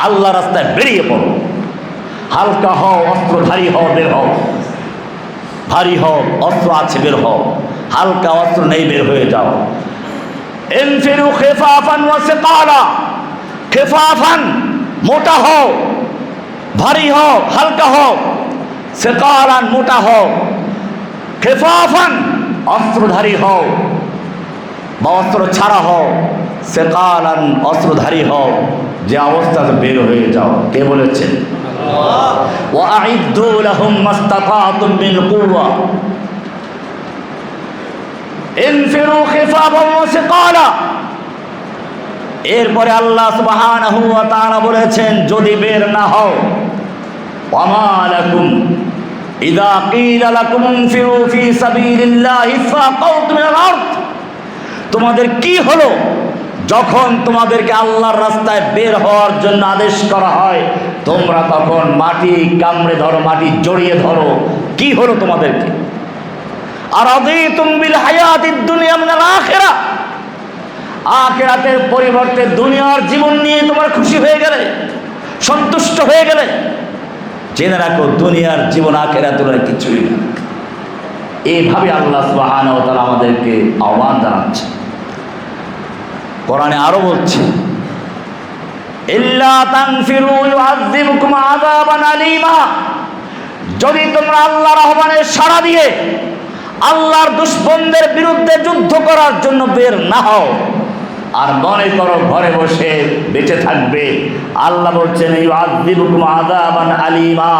আল্লাহর রাস্তায় বেরিয়ে পড়ো। হালকা হও, অস্ত্রধারী হও, বের হও। ভারী হও, অস্ত্র আছে, বের হও। হালকা অস্ত্র নেই, বের হয়ে যাও। ইনফিরু খিফাফান ওয়া সিকালা, খিফাফান মোটা হও, ভারী হও, হালকা হও। সিকালান মোটা হও, খিফাফান অস্ত্রধারী হও বা অস্ত্র ছাড়া হও। সিকালান অস্ত্রধারী হও, যে অবস্থাতে বের হয়ে যাও। কে বলেছেন? ওয়া আইদ্দু লাহুম মাসতাতাতুম মিন কুওয়া ইনফিরু খিফাফান ওয়া সিকালা। এরপরে আল্লাহ সুবহানাহু ওয়া তাআলা বলেছেন, যদি বের না হও, ওয়া মা লাকুম ইযা ক্বিলা লাকুম ইনফিরু ফি সাবিলিল্লাহি ফাকাউতুম মিনাল আরদ, তোমাদের কি হলো যখন তোমাদেরকে আল্লাহর রাস্তায় বের হওয়ার জন্য আদেশ করা হয়, তোমরা তখন মাটি কামড়ে ধরো, মাটি জড়িয়ে ধরো। কি হলো তোমাদেরকে? আরাদিতুম বিল হায়াতিদ দুনিয়া মিনাল আখিরাহ, আখিরাতের পরিবর্তে দুনিয়ার জীবন নিয়ে তোমরা খুশি হয়ে গেলে, সন্তুষ্ট হয়ে গেলে। জেনে রাখো, দুনিয়ার জীবন আখিরাতের কিছুই না। এইভাবে আল্লাহ সুবহানাহু ওয়া তাআলা আমাদেরকে আহ্বান জানাচ্ছে। কোরআনে আরো বলছে, ইল্লা তানফিরু ইউআযিবকুম আযাবান আলীমা, যদি তোমরা আল্লাহর আহ্বানে সাড়া দিয়ে আল্লাহর দুশমনদের বিরুদ্ধে যুদ্ধ করার জন্য বের না হও, আর মনে করো ঘরে বসে বেঁচে থাকবে, আল্লাহ বলছেন ইউআযিবকুম আযাবান আলীমা,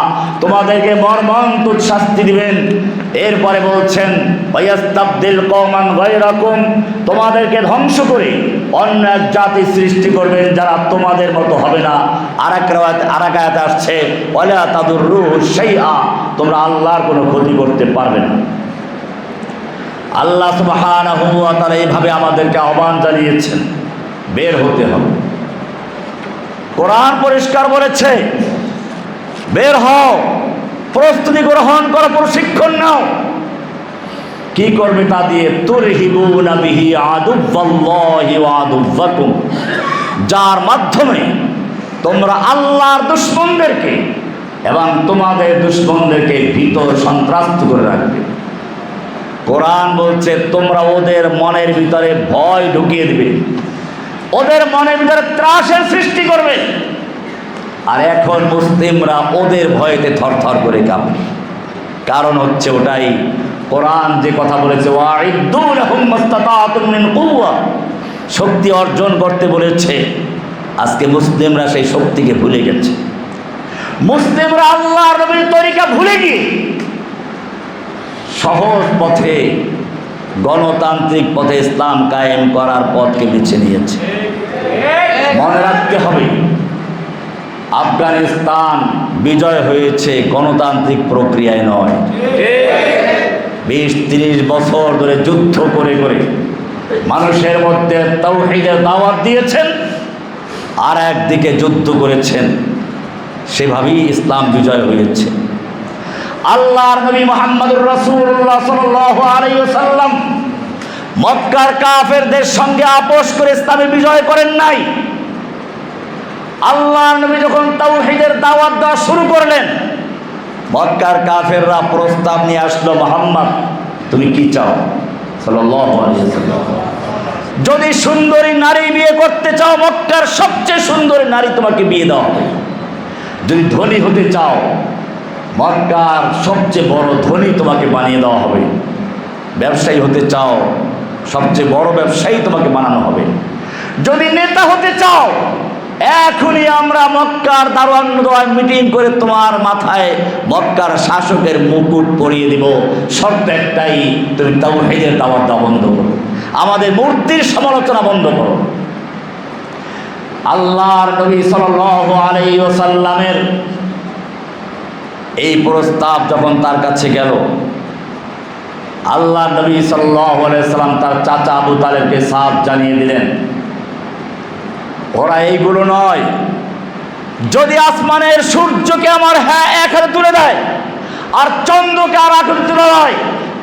তোমাদেরকে মর্মন্তুদ শাস্তি দিবেন। এরপরে বলছেন ওয়ায়াস্তাবদিল কওমান গায়রাকুম, তোমাদেরকে ধ্বংস করে অন্য এক জাতি সৃষ্টি করবেন যারা তোমাদের মতো হবে না। আর এক আয়াতে আসছে ওয়ালা তাদুররুহু শাইআ, তোমরা আল্লাহর কোনো ক্ষতি করতে পারবে না। আল্লাহ সুবহানাহু ওয়া তাআলা এইভাবে আমাদেরকে আহ্বান জানিয়েছেন, বের হতে হবে। কোরআন পরিষ্কার বলেছে, বের হও, প্রস্তুতি গ্রহণ করো, প্রশিক্ষণ নাও। কি করবে তা দিয়ে? তুরহিবুনা বিহি আদুওয়াল্লাহি ওয়া আদুওয়াকুম, যার মাধ্যমে তোমরা আল্লাহর দুশমনদেরকে এবং তোমাদের দুশমনদেরকে ভীত সন্ত্রস্ত করে রাখবে। কোরআন বলছে, তোমরা ওদের মনের ভিতরে ভয় ঢুকিয়ে দিবে, ওদের মনের ভিতরে ত্রাসের সৃষ্টি করবে। আর এখন মুসলিমরা ওদের ভয়েতে থরথর করে কাঁপে। কারণ হচ্ছে ওটাই, কোরআন যে কথা বলেছে ওয়াইদ্দু লাহুম মাসতাতাতুম মিন কুওয়া, শক্তি অর্জন করতে বলেছে। আজকে মুসলিমরা সেই শক্তিকে ভুলে গেছে। মুসলিমরা আল্লাহর নবীর তরিকা ভুলে গিয়ে সহজ পথে, গণতান্ত্রিক পথে ইসলাম কায়েম করার পথকে বেছে নিয়েছে। মনে রাখতে হবে, আফগানিস্তান বিজয় হয়েছে গণতান্ত্রিক প্রক্রিয়ায় নয়। 20-30 বছর ধরে যুদ্ধ করে করে মানুষের মধ্যে তাওহীদের দাওয়াত দিয়েছেন, আর একদিকে যুদ্ধ করেছেন। সেভাবেই ইসলাম বিজয় হয়েছে। আল্লাহর নবী মুহাম্মদুর রাসূলুল্লাহ সাল্লাল্লাহু আলাইহি ওয়াসাল্লাম মক্কার কাফেরদের সঙ্গে আপোষ করে ইসলামে বিজয় করেন নাই। আল্লাহর নবী যখন তাওহীদের দাওয়াত দেওয়া শুরু করলেন, মক্কার কাফেররা প্রস্তাব নিয়ে আসলো, মুহাম্মদ তুমি কি চাও সাল্লাল্লাহু আলাইহি ওয়াসাল্লাম? যদি সুন্দরী নারী বিয়ে করতে চাও, মক্কার সবচেয়ে সুন্দরী নারী তোমাকে বিয়ে দেওয়া হবে। যদি ধনী হতে চাও, মক্কার সবচেয়ে বড় ধনী তোমাকে বানিয়ে দেওয়া হবে। ব্যবসায়ী হতে চাও, সবচেয়ে বড় ব্যবসায়ী তোমাকে বানানো হবে। যদি নেতা হতে চাও, এখনই আমরা মক্কার দারোয়ান মিটিং করে তোমার মাথায় মক্কার শাসকের মুকুট পরিয়ে দিব। শর্ত একটাই, তুমি তাওহীদের দাওয়াত দেওয়া বন্ধ করো, আমাদের মূর্তির সমালোচনা বন্ধ করো। আল্লাহর নবী সাল্লাল্লাহু আলাইহি ওয়াসাল্লামের এই প্রস্তাব যখন তার কাছে গেল, আল্লাহ নবী সাল্লাল্লাহু আলাইহি সাল্লাম তার চাচা আবু তালেবকে সাফ জানিয়ে দিলেন, ওরা এইগুলো নয়। যদি আসমানের সূর্যকে আমার এক হাতে তুলে দেয় আর চন্দ্রকে আর এক হাতে তুলে দেয়,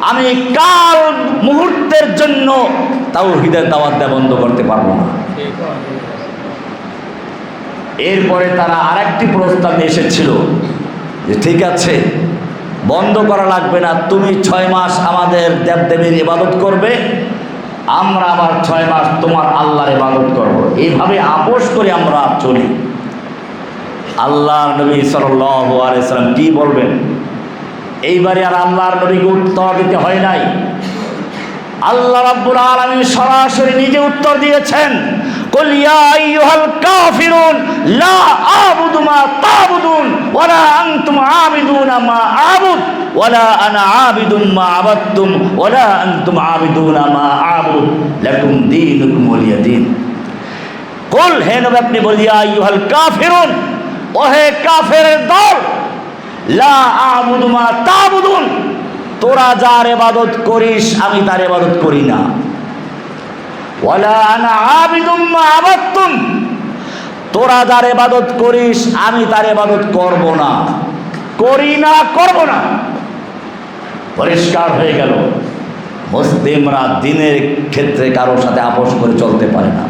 আমি কাল মুহূর্তের জন্য তাওহীদের দাওয়াত দেওয়া বন্ধ করতে পারবো না। এরপরে তারা আরেকটি প্রস্তাব এসেছিল যে ঠিক আছে, বন্ধ করা লাগবে না, তুমি 6 মাস আমাদের দেবদেবীর ইবাদত করবে, আমরা আবার 6 মাস তোমার আল্লাহর ইবাদত করব। এইভাবে আপোষ করে আমরা চলি। আল্লাহর নবী সাল্লাল্লাহু আলাইহি সাল্লাম কি বলবেন? এইবারে আর আল্লাহর নবীকে উত্তর দিতে হয় নাই। আল্লাহ রাব্বুল আলামিন সরাসরি নিজে উত্তর দিয়েছেন, কুল ইয়া আইয়ুহাল কাফিরুন লা আ'বুদু মা তা'বুদুন ওয়ালা আনতুম আ'বিদুনা মা আ'বুদ ওয়ালা আনা আ'বিদুম মা আ'বাদতুম ওয়ালা আনতুম আ'বিদুনা মা আ'বুদ লাকুম দীনুকুম ওয়ালিয়া দীন। কুল, হে নবী আপনি বলিয়া, ইয়া আইয়ুহাল কাফিরুন, ওহে কাফেরের দল, লা আ'বুদু মা তা'বুদুন, তোরা যার ইবাদত করিস আমি তার ইবাদত করি না। ওয়ালা আনা আবিদুম মা আবাদতুম, তোরা যার ইবাদত করিস আমি তার ইবাদত করব না, করি না, করব না। পরিষ্কার হয়ে গেল, মুসলিমরা দিনের ক্ষেত্রে কারোর সাথে আপোষ করে চলতে পারে না।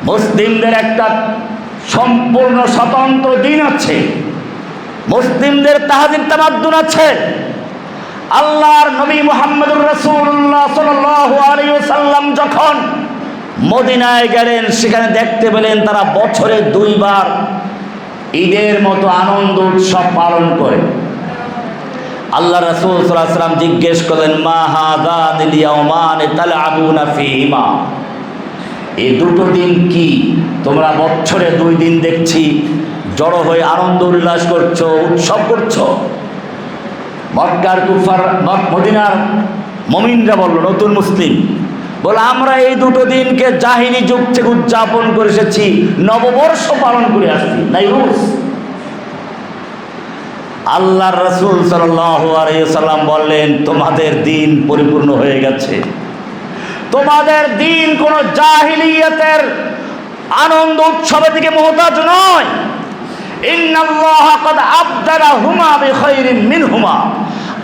মুসলিমদের একটা সম্পূর্ণ স্বতন্ত্র দিন আছে, মুসলিমদের তাহজিব তামাদ্দুন আছে। আল্লাহর নবী মুহাম্মদুর রাসূলুল্লাহ সাল্লাল্লাহু আলাইহি ওয়াসাল্লাম যখন মদিনায় গেলেন, সেখানে দেখতে পেলেন তারা বছরে 2 বার ঈদের মতো আনন্দ উৎসব পালন করে। আল্লাহ রাসূল সাল্লাল্লাহু আলাইহি ওয়াসাল্লাম জিজ্ঞেস করলেন, মা হাযানিল ইয়াওমানি তালআবুনা ফীহিমা, এই দুটো দিন কি তোমরা বছরে 2 দিন দেখছি জড়ো হয়ে আনন্দ উল্লাস করছো, উৎসব করছো? মক্কার কুফার, মদিনার মুমিনরা বলল, নতুন মুসলিম বলে, আমরা এই দুটো দিনকে জাহিলি যুগ থেকে উদযাপন করে এসেছি, নববর্ষ পালন করে আসছি, নাইরুজ। আল্লাহর রাসূল সাল্লাল্লাহু আলাইহি ওয়াসাল্লাম বললেন, তোমাদের দিন পরিপূর্ণ হয়ে গেছে, তোমাদের দিন কোনো জাহিলিয়াতের আনন্দ উৎসবের দিকে মুহতাজ নয়। ইন্নাল্লাহা ক্বাদ আবদালাহুমা বিখাইরিন মিনহুমা,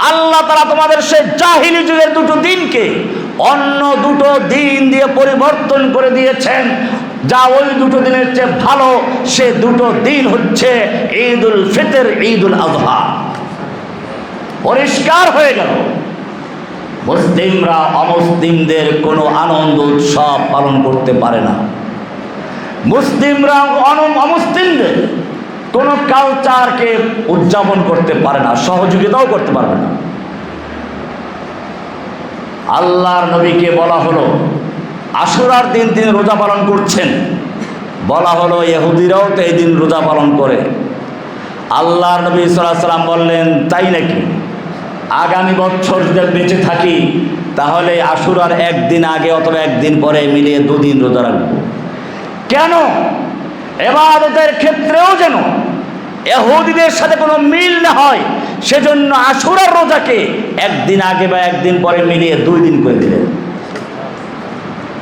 আল্লাহ তাআলা তোমাদের সেই জাহিলি যুগের দুটো দিনকে অন্য দুটো দিন দিয়ে পরিবর্তন করে দিয়েছেন, যা ওই দুটো দিনের চেয়ে ভালো। সে দুটো দিন হচ্ছে ঈদুল ফিতর, ঈদুল আযহা। পরিষ্কার হয়ে গেল, মুসলিমরা অমুসলিমদের কোনো আনন্দ উৎসব পালন করতে পারে না। মুসলিমরা অমুসলিমদের কোনো কালচারকে উদযাপন করতে পারে না, সহযোগিতাও করতে পারবে না। আল্লাহর নবীকে বলা হলো আশুরার দিন তিনি রোজা পালন করছেন, বলা হলো ইহুদিরাও তো এই দিন রোজা পালন করে। আল্লাহর নবী সাল্লাল্লাহু আলাইহি ওয়াসাল্লাম বললেন, তাই নাকি? আগামী বছর যদি বেঁচে থাকি তাহলে আশুরার 1 দিন আগে অথবা 1 দিন পরে মিলিয়ে 2 দিন রোজা রাখবো। কেন? ইবাদতের ক্ষেত্রেও যেন ইহুদিদের সাথে কোনো মিল না হয়, সেজন্য আশুরার রোজাকে 1 দিন আগে বা 1 দিন পরে মিলিয়ে 2 দিন করে দিলেন।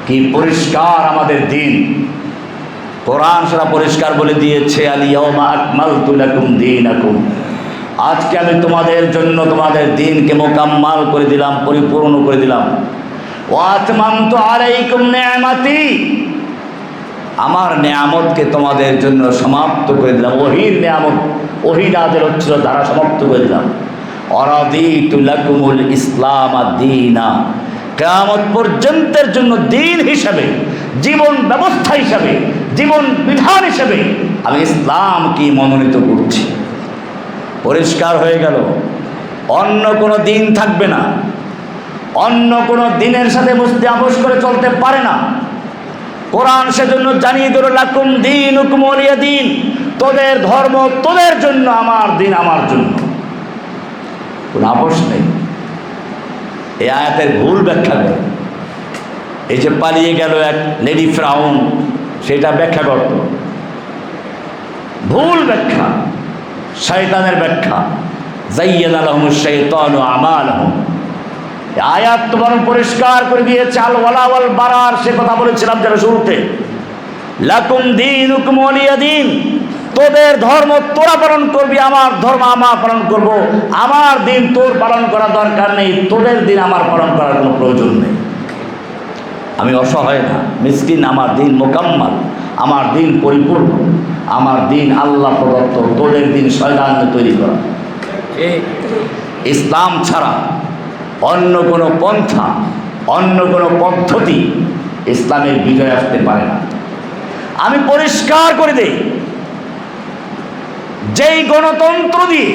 কি পরিষ্কার আমাদের দিন! কোরআন সেটা পরিষ্কার বলে দিয়েছে, আল ইয়াউমা আকমালতু লাকুম দীনাকুম, আজকে আমি তোমাদের জন্য তোমাদের দিনকে মোকাম্মাল করে দিলাম, পরিপূর্ণ করে দিলাম। ওয়া আতমামতু আলাইকুম নি'মাতি, আমার নিয়ামতকে তোমাদের জন্য সমাপ্ত করে দিলাম। ওহির নিয়ামত, ওহি নাযিল হচ্ছিল, দ্বারা সমাপ্ত করে দিলাম। ওয়ারাদিতু লাকুমুল ইসলাম দীনা, কিয়ামত পর্যন্তের জন্য দিন হিসাবে, জীবন ব্যবস্থা হিসাবে, জীবন বিধান হিসাবে আমি ইসলামকে মনোনীত করছি। পরিষ্কার হয়ে গেল, অন্য কোনো দিন থাকবে না, অন্য কোনো দিনের সাথে মুসলিম আপোষ করে চলতে পারে না। কোরআন সেজন্য জানিয়ে দিল, লাকুম দীনুকুম ওয়ালিয়া দীন, তোদের ধর্ম তোদের জন্য, আমার দিন আমার জন্য, কোনো আপোষ নেই। এই আয়াতের ভুল ব্যাখ্যা করে, এই যে পালিয়ে গেল এক লেডি ফ্রাউন, সেটা ব্যাখ্যা করত, ভুল ব্যাখ্যা। শয়তানের ব্যাখ্যা, যায়্যানা লাহুমুশ শাইতানু আমালাহুম। আয়াত তো বরং পরিষ্কার করে দিয়েছে, আল ওয়ালা ওয়াল বারার, সে কথা বলেছিলাম যারা শুরুতে, লাকুম দীনুকুম ওয়ালিয়া দীন, তোদের ধর্ম তোরা পালন করবি, আমার ধর্ম আমার পালন করব, আমার দিন তোর পালন করা দরকার নেই, তোদের দিন আমার পালন করার কোনো প্রয়োজন নেই। আমি অসহায় না, মিসকিন, আমার দিন মোকাম্মাল, আমার দিন পরিপূর্ণ, আমার দিন আল্লাহ প্রদত্ত, তোদের দিন শয়তান তৈরি করা। ইসলাম ছাড়া অন্য কোনো পন্থা, অন্য কোনো পদ্ধতি ইসলামের বিজয় আসতে পারে না। আমি পরিষ্কার করে দেই, যেই গণতন্ত্র দিয়ে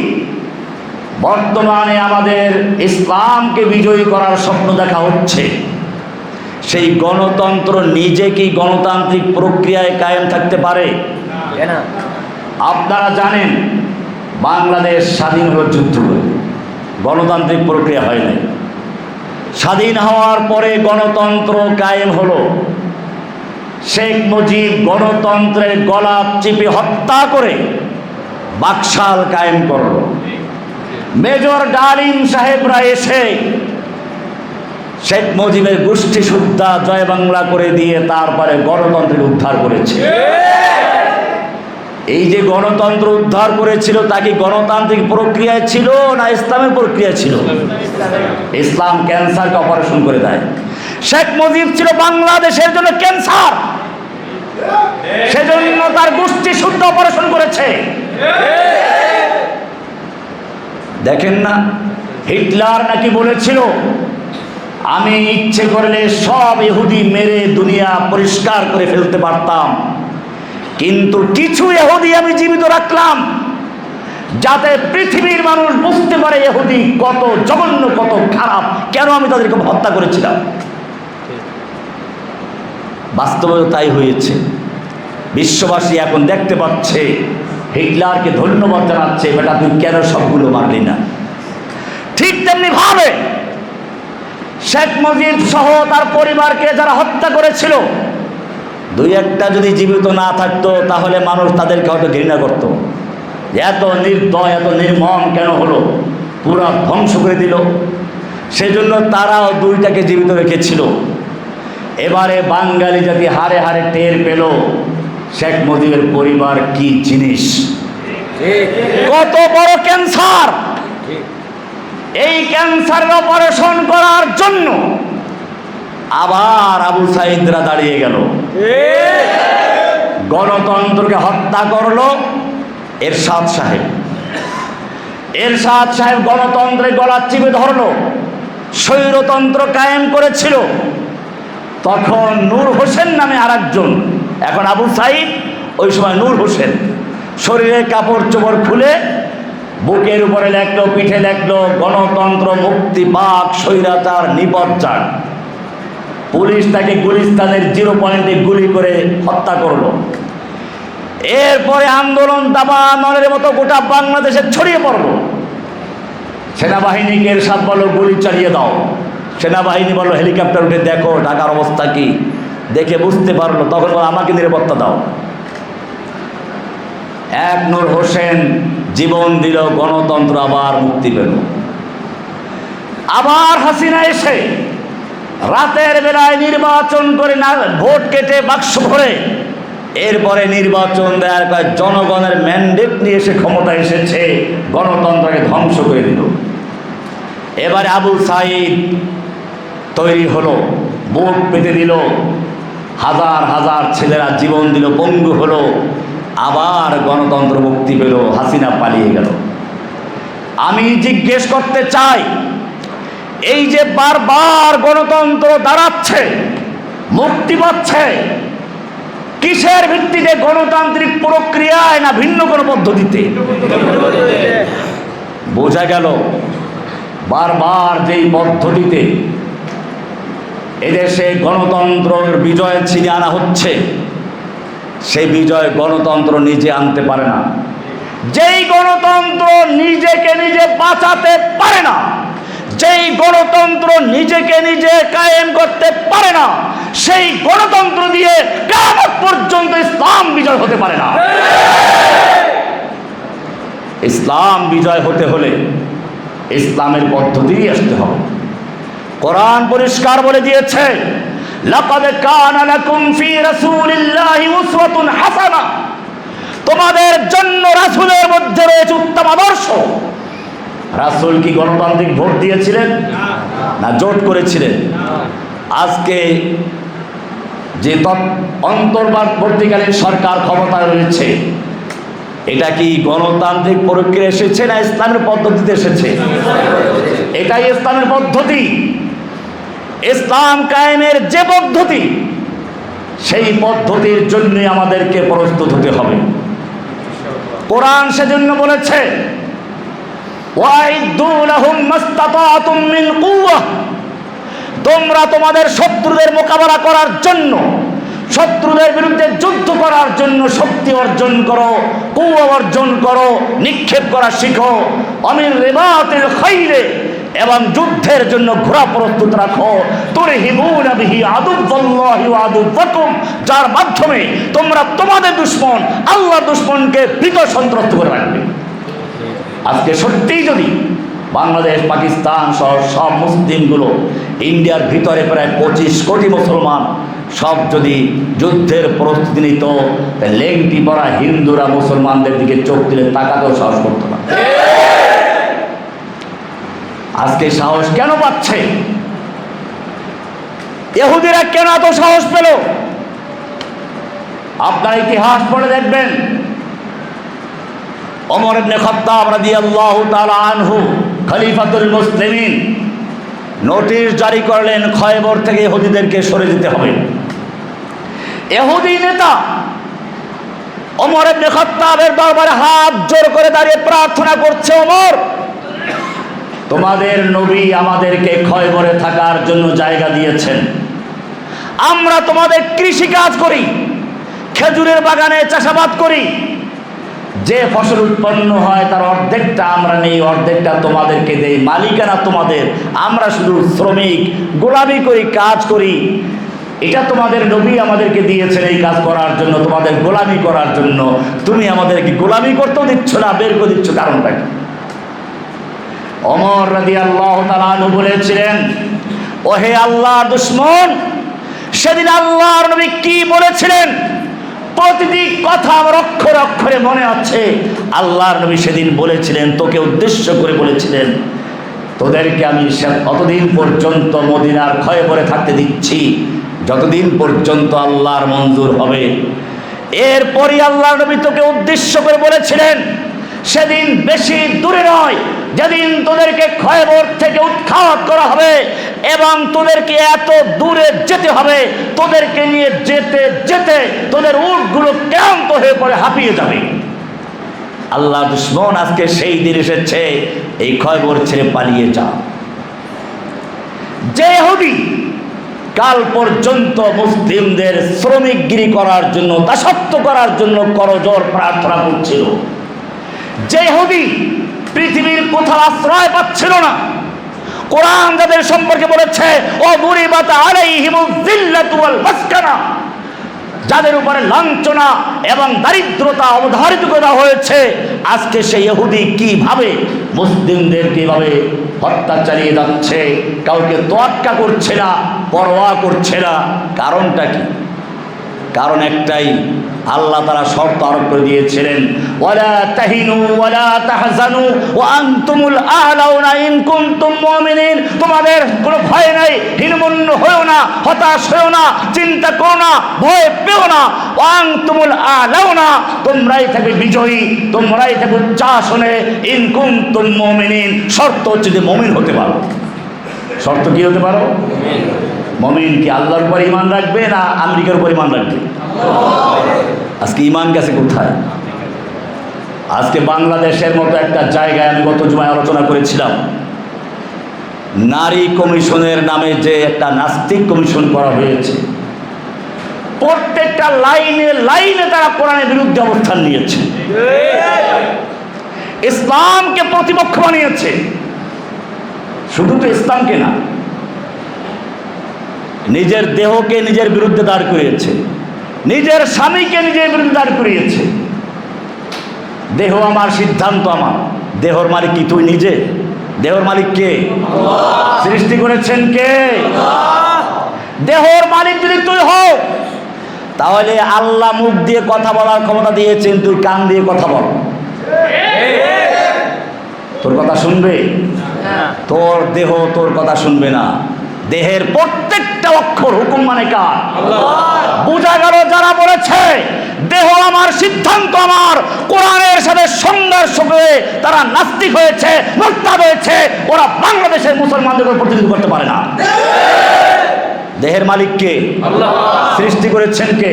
বর্তমানে আমাদের ইসলামকে বিজয়ী করার স্বপ্ন দেখা হচ্ছে, সেই গণতন্ত্র নিজে কি গণতান্ত্রিক প্রক্রিয়ায় কায়েম থাকতে পারে? আপনারা জানেন, বাংলাদেশ স্বাধীন হলো যুদ্ধ করে, গণতান্ত্রিক প্রক্রিয়া হয় নাই। স্বাধীন হওয়ার পরে গণতন্ত্র কায়েম হলো। শেখ মুজিব গণতন্ত্রের গলা চিপে হত্যা করে বাকশাল কায়েম করল। মেজর ডালিম সাহেবরা এসে শেখ মুজিবের গোষ্ঠী সুদ্ধা জয় বাংলা করে দিয়ে তারপরে গণতন্ত্রের উদ্ধার করেছে। এই যে গণতন্ত্র উদ্ধার করেছিল, তা কি গণতান্ত্রিক প্রক্রিয়ায় ছিল না ইসলামের প্রক্রিয়া ছিল? ইসলাম ক্যান্সারকে অপারেশন করে দেয়। শেখ মুজিব ছিল বাংলাদেশের জন্য ক্যান্সার, সেজন্য তার গোষ্ঠী শুদ্ধ অপারেশন করেছে। দেখেন না, হিটলার নাকি বলেছিল, আমি ইচ্ছে করলে সব ইহুদি মেরে দুনিয়া পরিষ্কার করে ফেলতে পারতাম, কিন্তু কিছু ইহুদি আমি জীবিত রাখলাম যাতে পৃথিবীর মানুষ বুঝতে পারে ইহুদি কত জঘন্য, কত খারাপ, কেন আমি তাদেরকে হত্যা করেছিলাম। বাস্তবে তাই হয়েছে। বিশ্ববাসী এখন দেখতে পাচ্ছে, হিটলারকে ধন্যবাদ জানাচ্ছে, বেটা তুই কেন সবগুলো মারলি না। ঠিক তেমনি ভাবে শেখ মুজিব সহ তার পরিবারকে যারা হত্যা করেছিল, দুই একটা যদি জীবিত না থাকতো তাহলে মানুষ তাদেরকে হয়তো ঘৃণা করত। এত নির্দয়, এত নির্মম কেন হলো, পুরা ধ্বংস করে দিল। সেজন্য তারাও দুইটাকে জীবিত রেখেছিল। এবারে বাঙালি জাতি হারে হারে টের পেল শেখ মুজিবের পরিবার কি জিনিস, কত বড় ক্যান্সার। এই ক্যান্সারের অপারেশন করার জন্য আবার আবু সাইদরা দাঁড়িয়ে গেল, গণতন্ত্রকে হত্যা করলো এরশাদ সাহেব। এরশাদ সাহেব গণতন্ত্রের গলা চিপে ধরলো, স্বৈরতন্ত্র কায়েম করেছিল। তখন নূর হোসেন নামে আরেকজন, এখন আবু সাইদ, ওই সময় নূর হোসেন, শরীরের কাপড় চোপড় খুলে বুকের উপরে লেখলো, পিঠে লেখলো, গণতন্ত্র মুক্তি পাক, স্বৈরাচার নিপজ্জার। পুলিশ তাকে গুলিস্তানের 0 পয়েন্টে গুলি করে হত্যা করলো। এরপরে আন্দোলন দাবানলের মতো গোটা বাংলাদেশে ছড়িয়ে পড়ল। সেনাবাহিনীকে এরশাদ বলল গুলি চালিয়ে দাও, সেনাবাহিনী বলল হেলিকপ্টার উঠে দেখো ঢাকার অবস্থা কি, দেখে বুঝতে পারলো, তখন বলল আমাকে নিরাপত্তা দাও। এক নূর হোসেন জীবন দিল, গণতন্ত্র আবার মুক্তি পেল। আবার হাসিনা এসে রাতের বেলায় নির্বাচন করে, না ভোট কেটে বাক্স ভরে, এরপরে নির্বাচন দেওয়ার পর জনগণের ম্যান্ডেট নিয়ে এসে ক্ষমতা এসেছে, গণতন্ত্রকে ধ্বংস করে দিল। এবারে আবু সাইদ তৈরি হলো, বুক পেতে দিল, হাজার হাজার ছেলেরা জীবন দিল, পঙ্গু হলো। আবার গণতন্ত্র মুক্তি পেল, হাসিনা পালিয়ে গেল। আমি জিজ্ঞেস করতে চাই, এই যে বারবার গণতন্ত্র দাঁড়াচ্ছে, মুক্তি পাচ্ছে, কিসের ভিত্তিতে? গণতান্ত্রিক প্রক্রিয়ায় না ভিন্ন কোনো পদ্ধতিতে? বোঝা গেল বারবার যেই পদ্ধতিতে এদেশে গণতন্ত্রের বিজয় ছিনিয়ে আনা হচ্ছে, সেই বিজয় গণতন্ত্র নিজে আনতে পারে না। যেই গণতন্ত্র নিজেকে নিজে বাঁচাতে পারে না, যেই গণতন্ত্র নিজেকে নিজে কায়েম করতে পারে না, সেই গণতন্ত্র দিয়ে কিয়ামত পর্যন্ত ইসলাম বিজয় হতে পারে না। ইসলাম বিজয় হতে হলে ইসলামের পদ্ধতি আসতে হবে। কোরআন পরিষ্কার বলে দিয়েছে, লাকাদ কানা লাকুম ফি রাসূলিল্লাহি উসওয়াতুন হাসানাহ, তোমাদের জন্য রাসূলের মধ্যে রয়েছে উত্তম আদর্শ। রাসূল কি গণতান্ত্রিক ভোট দিয়েছিলেন? না জোট করেছিলেন? আজকে যে অন্তর্বর্তীকালীন সরকার ক্ষমতায় রয়েছে, এটা কি গণতান্ত্রিক প্রক্রিয়া এসেছে না ইসলামের পদ্ধতিতে এসেছে? এটাই ইসলামের পদ্ধতি। ইসলাম কায়েমের যে পদ্ধতি, সেই পদ্ধতির জন্য আমাদেরকে প্রস্তুত হতে হবে। কোরআন সেজন্য বলেছে, ওয়াইদু লাহুম মাসতাতাতুম মিন কুওয়াহ, তোমরা তোমাদের শত্রুদের মোকাবেলা করার জন্য, শত্রুদের বিরুদ্ধে যুদ্ধ করার জন্য শক্তি অর্জন করো, কুওয়া অর্জন করো, নিক্ষেপ করা শিখো। আমির রিবাতিল খাইলে, এবং যুদ্ধের জন্য ঘোড়া প্রস্তুত রাখো। তুরহিবুনা বিহি আদুওয়াল্লাহি ওয়া আদুওয়াকুম, যার মাধ্যমে তোমরা তোমাদের দুশমন আল্লাহর দুশমনকে ভীত সন্ত্রস্ত করে রাখবে। আজকে সত্যিই যদি বাংলাদেশ, পাকিস্তান সহ সব মুসলিমগুলো, ইন্ডিয়ার ভিতরে প্রায় 25 কোটি মুসলমান সব যদি যুদ্ধের প্রস্তুতি নিত, লেংটি পরা হিন্দুরা মুসলমানদের দিকে চোখ দিলে তাকাতেও সাহস করতো না। আজকে সাহস কেন পাচ্ছে? ইহুদিরা কেন এত সাহস পেল? আপনার ইতিহাস পড়ে দেখবেন, ওমর ইবনে খাত্তাব রাদিয়াল্লাহু তাআলা আনহু, খলিফাতুল মুসলিমিন, নোটিশ জারি করলেন খয়বর থেকে ইহুদিদেরকে সরে যেতে হবে। ইহুদি নেতা ওমর ইবনে খাত্তাবের দরবারে হাত জোর করে দাঁড়িয়ে প্রার্থনা করছে, ওমর, তোমাদের নবী আমাদেরকে খয়বরে থাকার জন্য জায়গা দিয়েছেন, আমরা তোমাদের কৃষি কাজ করি, খেজুরের বাগানে চাষাবাদ করি, যে ফসল উৎপন্ন হয় তার অর্ধেকটা আমরা নেই, অর্ধেকটা তোমাদেরকে দেই, মালিকানা তোমাদের, আমরা শুধু শ্রমিক, গোলামি করি, কাজ করি। এটা তোমাদের নবী আমাদেরকে দিয়েছেন এই কাজ করার জন্য, তোমাদের গোলামি করার জন্য। তুমি আমাদেরকে গোলামি করতেও দিচ্ছ না, বের করে দিচ্ছ, কারণটা কি? ওমর রাদিয়াল্লাহু তাআলা আনহু বলেছিলেন, ওহে আল্লাহর দুশমন, সেদিন আল্লাহর নবী কি বলেছিলেন প্রতিটি কথা আমার অক্ষরে অক্ষরে মনে আছে। আল্লাহর নবী সেদিন বলেছিলেন, তোকে উদ্দেশ্য করে বলেছিলেন, তোদেরকে আমি অতদিন পর্যন্ত মদিনার খয়বরে থাকতে দিচ্ছি যতদিন পর্যন্ত আল্লাহর মঞ্জুর হবে। এরপরই আল্লাহর নবী তোকে উদ্দেশ্য করে বলেছিলেন, সেদিন বেশি দূরে নয়, যেদিন তোদেরকে খয়বর থেকে উৎখাত করা হবে এবং তোদেরকে এত দূরে যেতে হবে, তোদেরকে নিয়ে যেতে যেতে তোদের উটগুলো ক্লান্ত হয়ে পড়ে হাঁপিয়ে যাবে। আল্লাহ দুশমন আজকে সেই দিন এসেছে, এই খয়বর ছেড়ে পালিয়ে যা। যে ইহুদি কাল পর্যন্ত মুসলিমদের শ্রমিকগিরি করার জন্য, দাসত্ব করার জন্য করজোড় প্রার্থনা করছিল, যে ইহুদি পৃথিবীর কোথাও আশ্রয় পাচ্ছিল না, কোরআন যাদের সম্পর্কে বলেছে, ও দুরিবাত আলাইহিমুয যিল্লাতু ওয়াল মাসকানা, যাদের উপরে লাঞ্ছনা এবং দারিদ্রতা অবধারিত করা হয়েছে, আজকে সেই ইহুদি কিভাবে মুসলিমদের কিভাবে হত্যা চালিয়ে যাচ্ছে, কাউকে তোয়াক্কা করছে না, পরোয়া করছে না। কারণটা কি? কারণ একটাই, আল্লাহ তাআলা শর্ত আরোপ করে দিয়েছিলেন, ওয়ালা তাহিনু ওয়ালা তাহজানু ওয়া আনতুমুল আ'লাউনা ইন কুনতুম মুমিনিন, তোমাদের কোনো ভয় নাই, হীনমন্য হয়ো না, হতাশ হয়ো না, চিন্তা করো না, ভয় পেও না। ওয়া আনতুমুল আ'লাউনা, তোমরাই থাকবে বিজয়ী, তোমরাই থাকবে উচ্চ আসনে, ইন কুনতুম মুমিনিন, শর্ত হচ্ছে যে মুমিন হতে পারো। শর্ত কি হতে পারো? মুমিন কি আল্লাহর উপর ঈমান রাখবে না আমেরিকার উপর ঈমান রাখবে? আজকে ঈমান গেছে কোথায়? আজকে বাংলাদেশের মতো একটা জায়গায়, আমি গত জুমায় আলোচনা করেছিলাম, নারী কমিশনের নামে যে একটা নাস্তিক কমিশন করা হয়েছে, প্রত্যেকটা লাইনে লাইনে তারা কোরআনের বিরুদ্ধে অবস্থান নিয়েছে, ইসলামকে প্রতিপক্ষ বানিয়েছে। শুধু তো ইসলামকে না, নিজের দেহকে নিজের বিরুদ্ধে দাঁড় করিয়েছে, নিজের স্বামীকে নিজের বিরুদ্ধে দাঁড় করিয়েছে। দেহ আমার, সিদ্ধান্ত আমার। দেহর মালিক কি তুই নিজে? দেহর মালিক কে? সৃষ্টি করেছেন কে? দেহর মালিক যদি তুই হও, তাহলে আল্লাহ মুখ দিয়ে কথা বলার ক্ষমতা দিয়েছেন, তুই কান দিয়ে কথা বল। তোর কথা শুনবে? তোর দেহ তোর কথা শুনবে না। দেহের প্রত্যেকটা অক্ষর হুকুম মানে কার? বোঝা গেল যারা বলেছে দেহ আমার, সিদ্ধান্ত আমার, কোরআনের সাথে সংঘর্ষ করে তারা নাস্তিক হয়েছে, মুরতাদ হয়েছে। ওরা বাংলাদেশের মুসলমানদের প্রতিনিধিত্ব করতে পারে না। দেহের মালিক কে? সৃষ্টি করেছেন কে?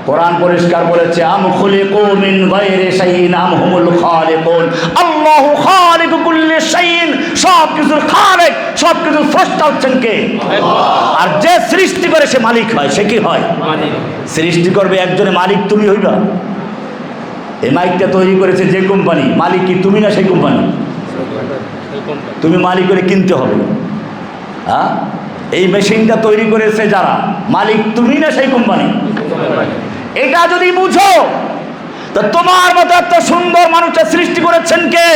কোরআন পরিষ্কার বলেছে, আম খুলিকু মিন গায়রি শাইইন আম হুমুল খালিকুন। আল্লাহু খালিকু কুল্লি শাইইন, সব কিছুর খালিক, সব কিছুর স্রষ্টা হচ্ছেন কে? আর যে সৃষ্টি করে সে মালিক হয়। সে কি হয়? সৃষ্টি করবে একজনে, মালিক তুমি হইবা। এই মাইকটা তৈরি করেছে যে কোম্পানি, মালিক কি তুমি না সেই কোম্পানি? তুমি মালিক করে কিনতে হবে। হ্যাঁ, এই মেশিনটা তৈরি করেছে যারা, মালিক তুমি না সেই কোম্পানি? এটা যদি বুঝো, তো তোমার মতো এত সুন্দর মানুষের সৃষ্টি করেছেন কে?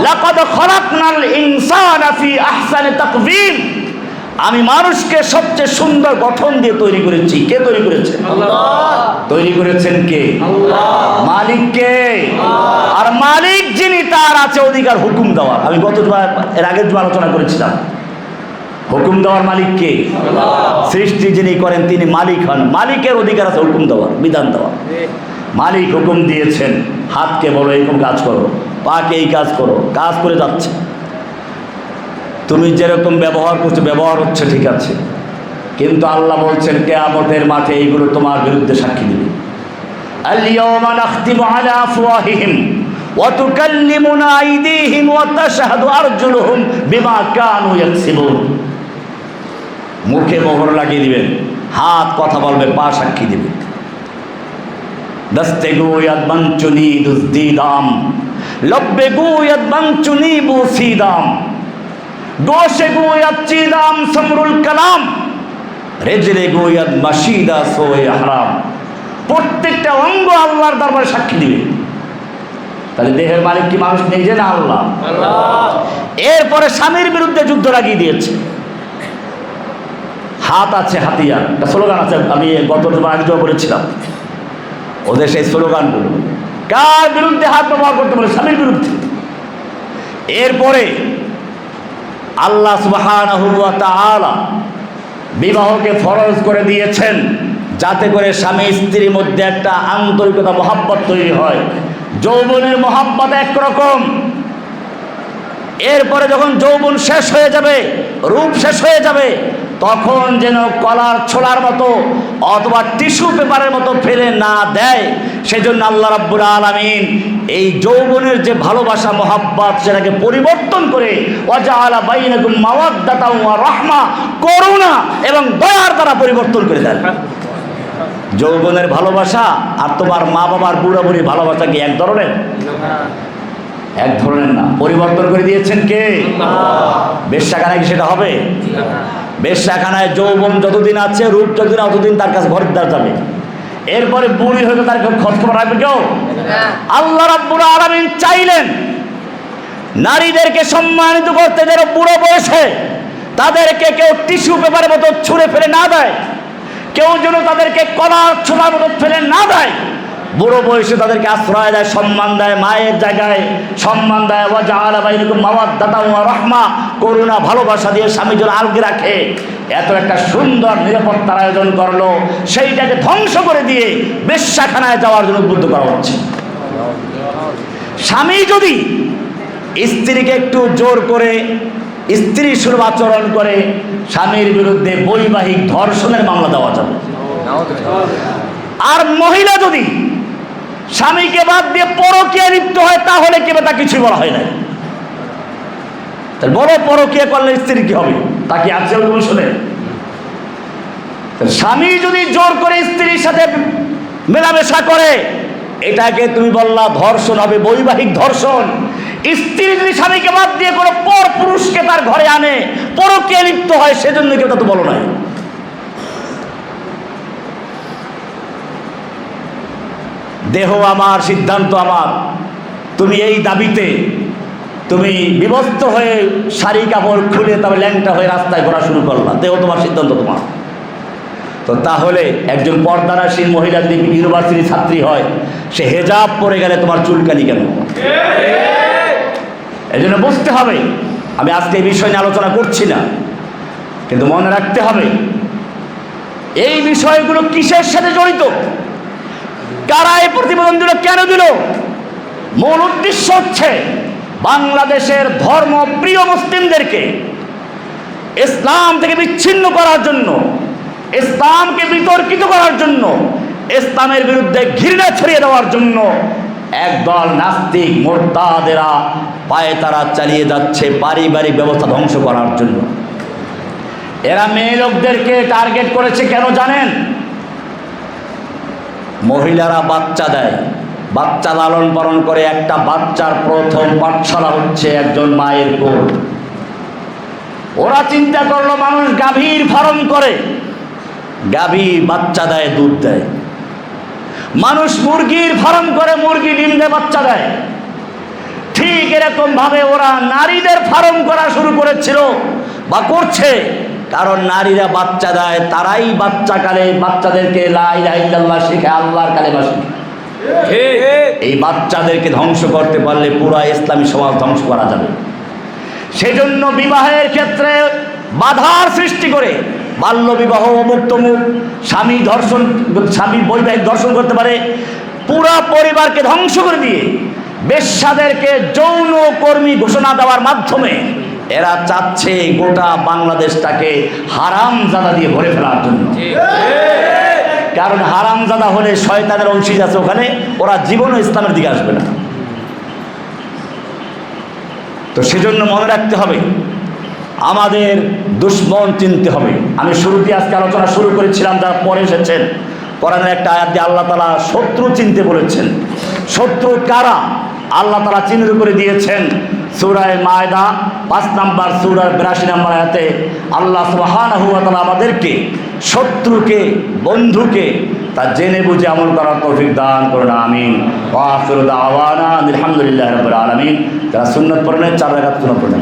লাকাদ খালাকনাল ইনসানা ফি আহসানি তাকওয়িম। আমি মানুষকে সবচেয়ে সুন্দর গঠন দিয়ে তৈরি করেছি। কে তৈরি করেছে? তৈরি করেছেন কে? মালিক কে? আর মালিক যিনি, তার আছে অধিকার হুকুম দেওয়ার। আমি এর আগের আলোচনা করেছিলাম, হুকুম দেওয়ার মালিক কে? সৃষ্টি যিনি করেন তিনি মালিক হন। মালিকের অধিকার আছে হুকুম দেওয়ার, বিধান দেওয়ার। মালিক হুকুম দিয়েছেন, হাতকে বলো এরকম কাজ করো, পাকে এই কাজ করো, কাজ করে যাচ্ছে। তুমি যেরকম ব্যবহার করছো, ব্যবহার হচ্ছে ঠিক আছে, কিন্তু আল্লাহ বলছেন কিয়ামতের মাঠে এইগুলো তোমার বিরুদ্ধে সাক্ষী দিবে। আল-ইয়াওমা নাখতিমু আলা আফওয়াহিহিম ওয়া তুকাল্লিমুনা আইদিহিম ওয়া তাশহাদু আরজুলুহুম বিমা কানু ইয়াকসিবুন। মুখে মোহর লাগিয়ে দিবেন, হাত কথা বলবে, পা সাক্ষী দিবে। দস্তেগু ইয়াদবানচুনি দুজদিদাম লব্বেগু ইয়াদবানচুনি বুসিদাম দোশেগু ইয়াদচিদাম সমরুল কালাম রেজলেগু ইয়াদমাশিদা সোয়ে হারাম। প্রত্যেকটা অঙ্গ আল্লাহর দরবারে সাক্ষী দিবে। তাহলে দেহের মালিক কি মানুষ নিজে না আল্লাহ? এরপরে স্বামীর বিরুদ্ধে যুদ্ধ লাগিয়ে দিয়েছে। হাত আছে হাতিয়ার, একটা স্লোগান আছে, আমি গত আগে বলেছিলাম। ওদের সেই স্লোগানগুলো কার বিরুদ্ধে হাত ব্যবহার করতে পারে? স্বামীর বিরুদ্ধে। এরপরে আল্লাহ সুবহানাহু ওয়া তাআলা বিবাহকে ফরজ করে দিয়েছেন, যাতে করে স্বামী স্ত্রীর মধ্যে একটা আন্তরিকতা, মহাব্বত তৈরি হয়। যৌবনের মহাব্বত একরকম, এরপরে যখন যৌবন শেষ হয়ে যাবে, রূপ শেষ হয়ে যাবে, তখন যেন কলার ছোলার মতো অথবা টিস্যু পেপারের মতো ফেলে না দেয়। সেজন্য আল্লাহ রাব্বুল আলামিন এই যৌবনের যে ভালোবাসা, মহাব্বত, সেটাকে পরিবর্তন করে ওয়াজআলা বাইনাকুম মাওয়াদ্দাতাও ওয়া রাহমা, করুণা এবং দয়ার দ্বারা পরিবর্তন করে দেন। যৌবনের ভালোবাসা আর তোমার মা বাবার বুড়া বুড়ি ভালোবাসা কি এক ধরনের? এক ধরনের না। পরিবর্তন করে দিয়েছেন কে? বেশ্যাখানায় কি সেটা হবে? বেশ্যাখানায় যৌবন যতদিন আছে, রূপ যতদিন, অতদিন তার কাছে ঘরদার যাবে। এরপরে বুড়ি হয়তো তার খোঁজ খবর রাখবে কেউ? আল্লাহ রাব্বুল আলামিন চাইলেন নারীদেরকে সম্মানিত করতে, যারা বুড়ো বয়সে তাদেরকে কেউ টিস্যু পেপারের মতো ছুঁড়ে ফেলে না দেয়, কেউ যেন তাদেরকে কলার ছোলার মতো ফেলে না দেয়। বুড়ো বয়সে তাদেরকে আশ্রয় দেয়, সম্মান দেয়, মায়ের জায়গায় সম্মান দেয়। ওয়াজআলা বাইনাকুম মাওয়াদ্দাতাও ওয়া রাহমা, করুণা ভালোবাসা দিয়ে স্বামী যেন আলগে রাখে। এত একটা সুন্দর নিরাপত্তার আয়োজন করলো, সেইটাকে ধ্বংস করে দিয়ে বেশ্যাখানায় যাওয়ার জন্য উদ্বুদ্ধ করা হচ্ছে। স্বামী যদি স্ত্রীকে একটু জোর করে, স্ত্রী সুলভ আচরণ করে, স্বামীর বিরুদ্ধে বৈবাহিক ধর্ষণের মামলা দেওয়া যাবে। আর মহিলা যদি স্বামীকে বাদ দিয়ে পরকীয়ায় লিপ্ত হয়, তাহলে কেবে তা কিছুই বলা হয় না। বড় পরকীয়া করলে স্ত্রী কি হবে? তা কি আছে তুমি শুনে? স্বামী যদি জোর করে স্ত্রীর সাথে মেলামেশা করে, এটাকে তুমি বললা ধর্ষণ হবে, বৈবাহিক ধর্ষণ। স্ত্রী যদি স্বামীকে বাদ দিয়ে কোনো পর পুরুষকে তার ঘরে আনে, পরকীয়া লিপ্ত হয়, সেজন্য কেউ তা তো বলো নাই। দেহ আমার, সিদ্ধান্ত আমার। তুমি এই দাবিতে তুমি বিভক্ত হয়ে শাড়ি কাপড় খুলে তবে ল্যাংটা হয়ে রাস্তায় ঘোরা শুরু করলা, দেহ তোমার, সিদ্ধান্ত তোমার। তো তাহলে একজন পর্দারাসীন মহিলা যদি ইউনিভার্সিটির ছাত্রী হয়, সে হেজাব পরে গেলে তোমার চুলকানি কেন? এই জন্য বুঝতে হবে। আমি আজকে এই বিষয় নিয়ে আলোচনা করছি না, কিন্তু মনে রাখতে হবে এই বিষয়গুলো কিসের সাথে জড়িত, কারা এই প্রতিবেদনগুলো কেন দিল। মূল উদ্দেশ্য হচ্ছে বাংলাদেশের ধর্মপ্রিয় মুসলিমদেরকে ইসলাম থেকে বিচ্ছিন্ন করার জন্য, ইসলামকে বিতর্কিত করার জন্য, ইসলামের বিরুদ্ধে ঘৃণা ছড়িয়ে দেওয়ার জন্য একদল নাস্তিক মোরতাদেরা পায়তারা চালিয়ে যাচ্ছে পারিবারিক ব্যবস্থা ধ্বংস করার জন্য। এরা মেয়ে লোকদেরকে টার্গেট করেছে কেন জানেন? মহিলারা বাচ্চা দেয়, বাচ্চা লালন পালন করে। একটা বাচ্চার প্রথম পাঠশালা হচ্ছে একজন মায়ের কোল। ওরা চিন্তা করলো মানুষ গাভীর ফার্ম করে, গাভী বাচ্চা দেয়, দুধ দেয়। মানুষ মুরগির ফার্ম করে, মুরগি ডিম দেয়, বাচ্চা দেয়। ঠিক এরকম ভাবে ওরা নারীদের ফার্ম করা শুরু করেছিল বা করছে, কারণ নারীরা বাচ্চা দেয়, তারাই বাচ্চাকালে বাচ্চাদেরকে লা ইলাহা ইল্লাল্লাহ শেখায়, আল্লাহর কালেমা শেখায়। এই বাচ্চাদেরকে ধ্বংস করতে পারলে পুরো ইসলামী সমাজ ধ্বংস করা যাবে। সেজন্য বিবাহের ক্ষেত্রে বাধার সৃষ্টি করে বাল্য বিবাহ, মুক্তমুখ, স্বামী বৈবাহিক ধর্ষণ করতে পারে, পুরা পরিবারকে ধ্বংস করে দিয়ে বেশ্যাদেরকে যৌন কর্মী ঘোষণা দেওয়ার মাধ্যমে এরা চাচ্ছে গোটা বাংলাদেশটাকে হারামজাদা দিয়ে ভরে ফেলার জন্য। কারণ হারামজাদা হলে শয়তানের অংশীজ আছে ওখানে, ওরা জীবনও ইসলামের দিকে আসবে না। তো সেজন্য মনে রাখতে হবে, আমাদের দুশ্মন চিনতে হবে। আমি শুরুতে আজকে আলোচনা শুরু করেছিলাম, যারা পরে এসেছেন, কোরআনের একটা আয়াত দিয়ে আল্লাহ তাআলা শত্রু চিনতে বলেছেন। শত্রু কারা আল্লাহ তাআলা চিহ্নিত করে দিয়েছেন। সূরা মায়দা 5 নম্বর সূরার 82 নম্বর আয়াতে আল্লাহ সুবহানাহু ওয়া তাআলা আমাদেরকে শত্রুকে, বন্ধুকে তা জেনে বুঝে আমল করার তৌফিক দান করুন, আমিন। ওয়া আখিরু দাওয়ানা আলহামদুলিল্লাহি রাব্বিল আলামিন। যারা সুন্নাত পড়েন 4 রাকাত সুন্নাত পড়েন।